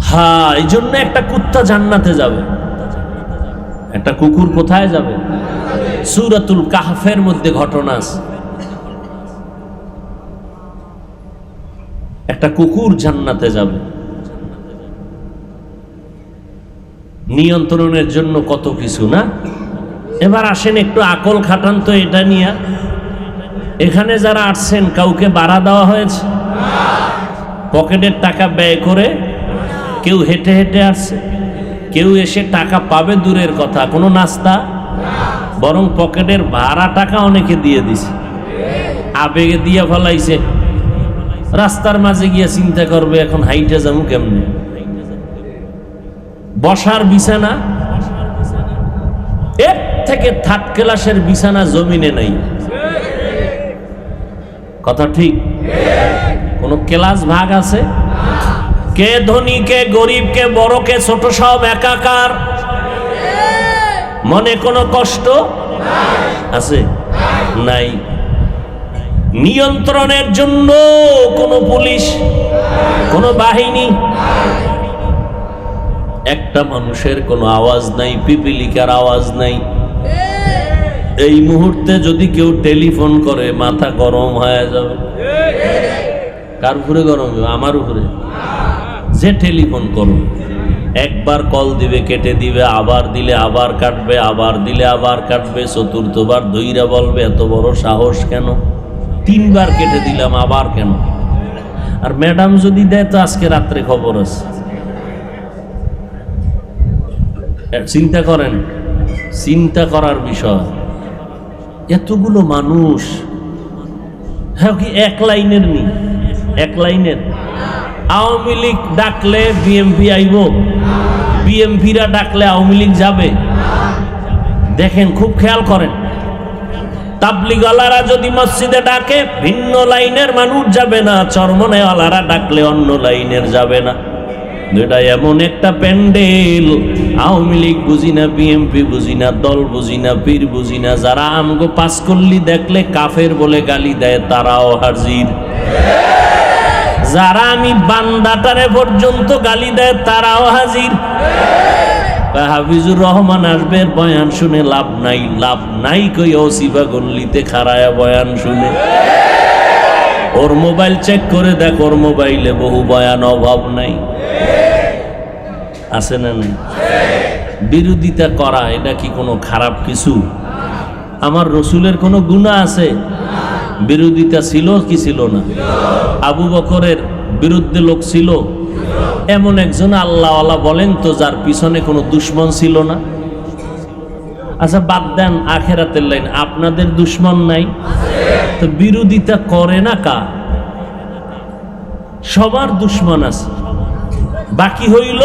হ্যাঁ, এই জন্য একটা কুত্তা জান্নাতে যাবে, একটা কুকুর কোথায় যাবে? সূরাতুল কাহফের মধ্যে ঘটনা আছে, একটা কুকুর জান্নাতে যাবে। নিয়ন্ত্রণের জন্য কত কিছু না। এবার আসেন একটু আকল খাটান তো এটা নিয়ে। এখানে যারা আসছেন কাউকে ভাড়া দেওয়া হয়েছে? পকেটের টাকা ব্যয় করে কেউ হেঁটে হেঁটে আসছে, কেউ এসে টাকা পাবে দূরের কথা, কোনো নাস্তা, বরং পকেটের ভাড়া টাকা অনেকে দিয়ে দিছে, আবেগে দিয়ে ফেলাইছে। রাস্তার মাঝে গিয়ে চিন্তা করবে এখন হাইটে যাবো কেমনে। বসার বিছানা, এর থেকে থার্ড ক্লাসের বিছানা জমিনে নাই, কথা ঠিক? কোন ক্লাস ভাগ আছে? কে ধনী, কে গরিব, কে বড়, কে ছোট, সব একাকার। মনে কোনো কষ্ট আছে? নাই। নিয়ন্ত্রণের জন্য কোনো পুলিশ, কোনো বাহিনী, একটা মানুষের কোনো আওয়াজ নাই, পিপিলিকার আওয়াজ নাই। এই মুহূর্তে যদি কেউ টেলিফোন করে মাথা গরম হয়ে যাবে। কার উপরে গরম হবে? আমার উপরে। যে টেলিফোন করো, একবার কল দিবে কেটে দিবে, আবার দিলে আবার কাটবে, আবার দিলে আবার কাটবে, চতুর্থবার ধইরা বলবে এত বড় সাহস কেন, 3 বার কেটে দিলাম আবার কেন। আর ম্যাডাম যদি দেয় তো আজকে রাত্রে খবর আছে। চিন্তা করেন, চিন্তা করার বিষয়। এতগুলো মানুষ, হ্যাঁ, কি এক লাইনের নি? এক লাইনের? আওয়ামী লীগ ডাকলে বিএমপি আইব, বিএমপিরা ডাকলে আওয়ামী লীগ যাবে? দেখেন, খুব খেয়াল করেন। তাবলিগওয়ালারা যদি মসজিদে ডাকে ভিন্ন লাইনের মানুষ যাবে না, চরমনাইওয়ালারা ডাকলে অন্য লাইনের যাবে না। দুটা এমন একটা প্যান্ডেল, আওয়ামী লীগ বুঝি না, বিএমপি বুঝি না, দল বুঝি না, পীর বুঝি না, যারা আমগো পাঁচকল্লি দেখলে কাফের বলে গালি দেয় তারাও হাজির। যারা আমি বান্দাটারে পর্যন্ত গালি দেয় তারাও হাজির। হাফিজুর রহমান আসবে, বয়ান শুনে লাভ নাই, লাভ নাই কই ওসিফা গল্লিতে খাড়ায়া বয়ান শুনে। ওর মোবাইল চেক করে দেখ, ওর মোবাইলে বহু বয়ান, অভাব নাই, আছে না নাই? বিরোধিতা করা এটা কি কোনো খারাপ কিছু? আমার রসুলের কোনো গুনাহ আছে? বিরোধিতা ছিল কি ছিল না? আবু বকরের বিরুদ্ধে লোক ছিল, এমন একজন আল্লাহওয়ালা বলেন তো যার পিছনে কোনো দুশ্মন ছিল না? আচ্ছা বাদ দেন আখেরাতের লাইন, আপনাদের দুশ্মন নাই তো বিরোধিতা করে না কা? সবার দুশ্মন আছে। বাকি হইল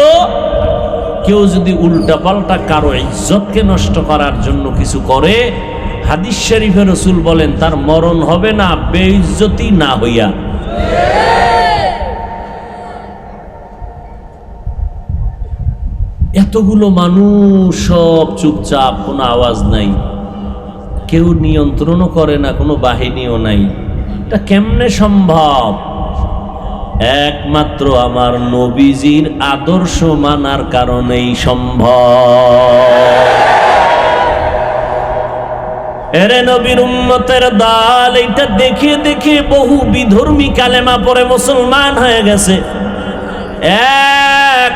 কেউ যদি উল্টা পাল্টা কারো ইজ্জতকে নষ্ট করার জন্য কিছু করে, হাদিস শরীফে রাসূল বলেন তার মরণ হবে না বেইজ্জতি না হইয়া। এতগুলো মানুষ সব চুপচাপ, কোনো আওয়াজ নাই, কেউ নিয়ন্ত্রণও করে না, কোনো বাহিনীও নাই। এটা কেমনে সম্ভব? একমাত্র আমার নবীজির আদর্শ মানার কারণেই সম্ভব। এরে নবীর উম্মতের দল, এটা দেখে দেখে বহু বিধর্মী কালেমা পড়ে মুসলমান হয়ে গেছে। এক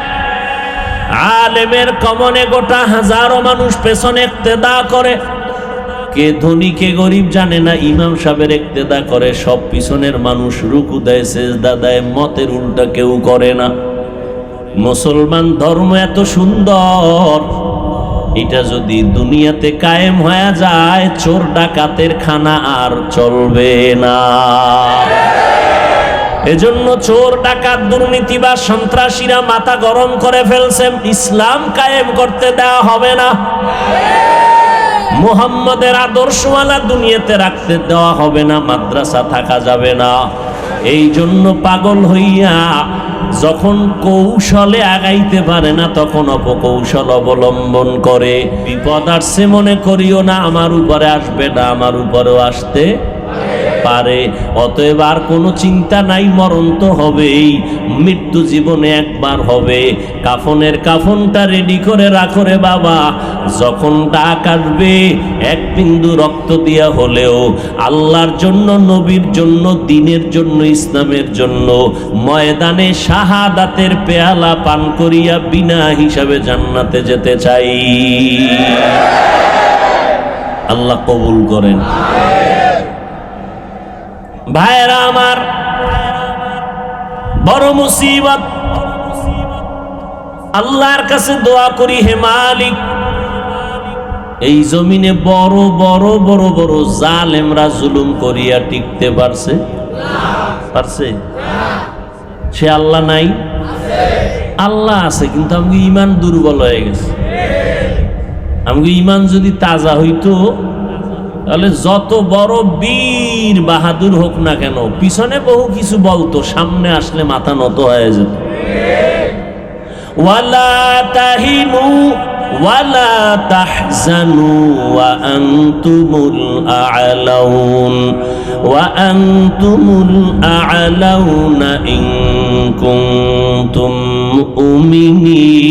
আলেমের কমনে গোটা হাজারো মানুষ পেছনে ইক্তেদা করে, কে ধনী কে গরিব জানে না, ইমাম সাহেবের ইক্তেদা করে, সব পিছনের মানুষ রুকু দেয়, সেজদা দেয়, মতের উল্টা কেউ করে না। মুসলমান ধর্ম এত সুন্দর, এটা যদি দুনিয়াতে কায়েম হয়ে যায়, চোর ডাকাতের খানা আর চলবে না। এজন্য চোর ডাকাত দুর্নীতিবাজ সন্ত্রাসীরা মাথা গরম করে ফেলছে, ইসলাম কায়েম করতে দেওয়া হবে না, মুহাম্মদের আদর্শওয়ালা দুনিয়াতে রাখতে দেওয়া হবে না, মাদ্রাসা থাকা যাবে না। এই জন্য পাগল হইয়া যখন কৌশলে আগাইতে পারে না তখন অপকৌশল অবলম্বন করে। বিপদ আসছে মনে করিও না আমার উপরে আসবে না, আমার উপরেও আসতে পারে। অতএব আর কোনো চিন্তা নাই, মরণ তো হবেই, মৃত্যু জীবনে একবার হবে। কাফনের কাফনটা রেডি করে রাখো রে বাবা, যখন ডাক আসবে এক বিন্দু রক্ত দিয়া হলেও আল্লাহর জন্য, নবীর জন্য, দ্বীনের জন্য, ইসলামের জন্য ময়দানে শাহাদাতের পেয়ালা পান করিয়া বিনা হিসাবে জান্নাতে যেতে চাই। আল্লাহ কবুল করেন। ভাইরা আমার, বড় মুসিবত। আল্লাহর কাছে দোয়া করি, হে মালিক, এই জমিনে বড় বড় বড় বড় জালেমরা জুলুম করিয়া টিকতে পারছে? পারছে? সে আল্লাহ নাই? আল্লাহ আছে, কিন্তু আমাকে ইমান দুর্বল হয়ে গেছে। আমাকে ইমান যদি তাজা হইতো তাহলে যত বড় বীর বাহাদুর হোক না কেন, পিছনে বহু কিছু বলতো, সামনে আসলে মাথা নত হয়ে যেত। ওয়ালা তাহিনু ওয়ালা তাহজানু ওয়া আনতুমুল আ'লাউন ওয়া আনতুমুল আ'লাউনা ইন কুনতুম মুমিনিন।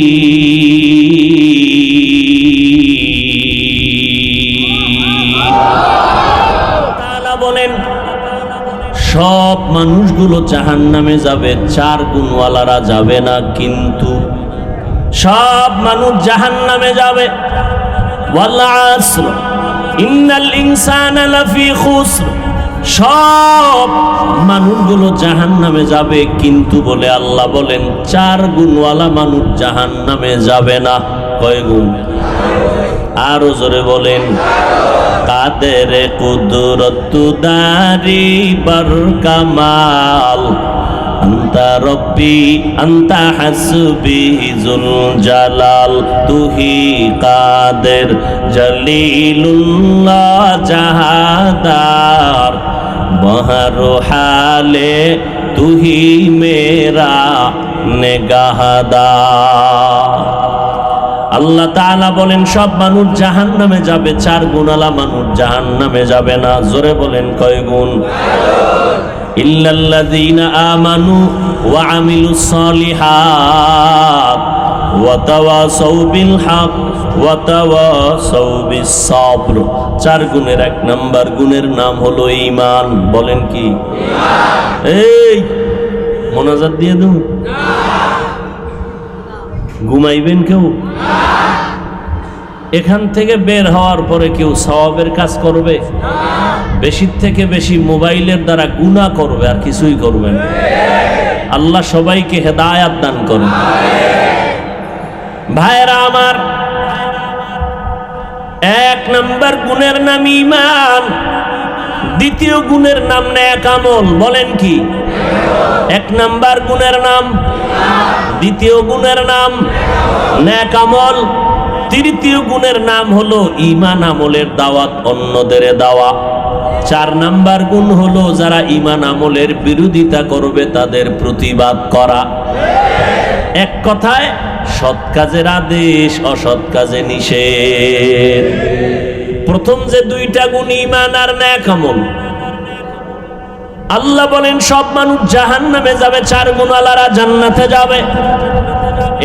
তাআলা বলেন সব মানুষগুলো জাহান্নামে যাবে, চার গুণওয়ালারা যাবে না। কিন্তু সব মানুষ জাহান্নামে যাবে। ওয়াল আসর ইন্নাল ইনসানা লাফি খুসর, সব মানুষগুলো জাহান্নামে যাবে, কিন্তু বলে আল্লাহ বলেন চার গুণওয়ালা মানুষ জাহান্নামে যাবে না। কয় গুণ? আরো জোরে বলেন। কাদের কুদরত দারি বার কামাল, আন্তা রব্বি আন্তা হাসবি জুল জালাল, তুহি কাদের জলিলুল্লাহ জাহাদার, বহর হালে তুহি মেরা নেগাহদার। আল্লাহ তাআলা বলেন সব মানুষ জাহান্নামে যাবে, 4 গুণালা মানুষ জাহান্নামে যাবে না। জোরে বলেন কয় গুণ? ইল্লাল্লাযীনা আমানু ওয়া আমিলুস সালিহাত ওয়া তাওয়াসাউ বিল হক ওয়া তাওয়াসাউ বিস সাবর। 4 গুণের 1 নাম্বার গুণের নাম হলো ঈমান। বলেন কি? ঈমান। এই মোনাজাত দিয়ে দাও। ঘুমাইবেন কেউ? এখান থেকে বের হওয়ার পরে কেউ সওয়াবের কাজ করবে? বেশি থেকে বেশি মোবাইলের দ্বারা গুনাহ করবে, আর কিছুই করবেন। আল্লাহ সবাইকে হেদায়াত দান করুন। ভাইরা আমার, 1 নাম্বার গুণের নাম ঈমান, 2য় গুণের নাম নেক আমল। বলেন কি? 1 নাম্বার গুণের নাম, 2য় গুণের নাম নেক আমল, 3য় গুণের নাম হলো ঈমান আমলের দাওয়াত অন্যদের দেওয়া। 4 নাম্বার গুণ হলো যারা ঈমান আমলের বিরোধিতা করবে তাদের প্রতিবাদ করা। এক কথায় সৎ কাজের আদেশ, অসৎ কাজে নিষেধ। প্রথম যে 2টা গুণ ঈমান আর নেক আমল, আল্লাহ বলেন সব মানুষ জাহান্নামে যাবে, 4 গুণওয়ালারা জান্নাতে যাবে।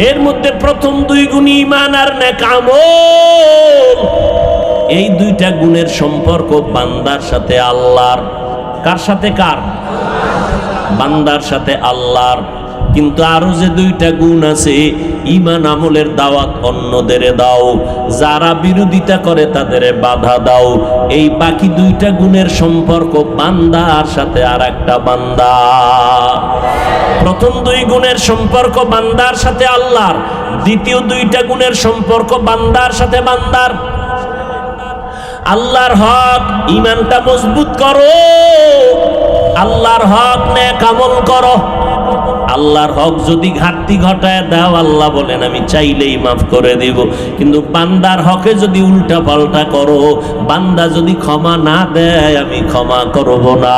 এর মধ্যে প্রথম 2 গুণ ঈমান আর নেক আমল। এই 2টা গুণের সম্পর্ক বান্দার সাথে আল্লাহর। কার সাথে? কার? বান্দার সাথে আল্লাহর। কিন্তু আরো যে 2টা গুণ আছে, ঈমান আমলের দাওয়াত অন্যদের দাও, যারা বিরোধিতা করে তাদের বাধা দাও। এই বাকি 2টা গুণের সম্পর্ক বান্দার সাথে আর একটা বান্দা। প্রথম 2 গুণের সম্পর্ক বান্দার সাথে আল্লাহর, দ্বিতীয় 2টা গুণের সম্পর্ক বান্দার সাথে বান্দার। আল্লাহর হক ঈমানটা মজবুত করো, আল্লাহর হক নেক আমল করো। আল্লাহর হক যদি ঘাটতি ঘটায় দাও, আল্লাহ বলেন আমি চাইলেই মাফ করে দিব। কিন্তু বান্দার হকে যদি উল্টা পাল্টা করো, বান্দা যদি ক্ষমা না দেয়, আমি ক্ষমা করব না।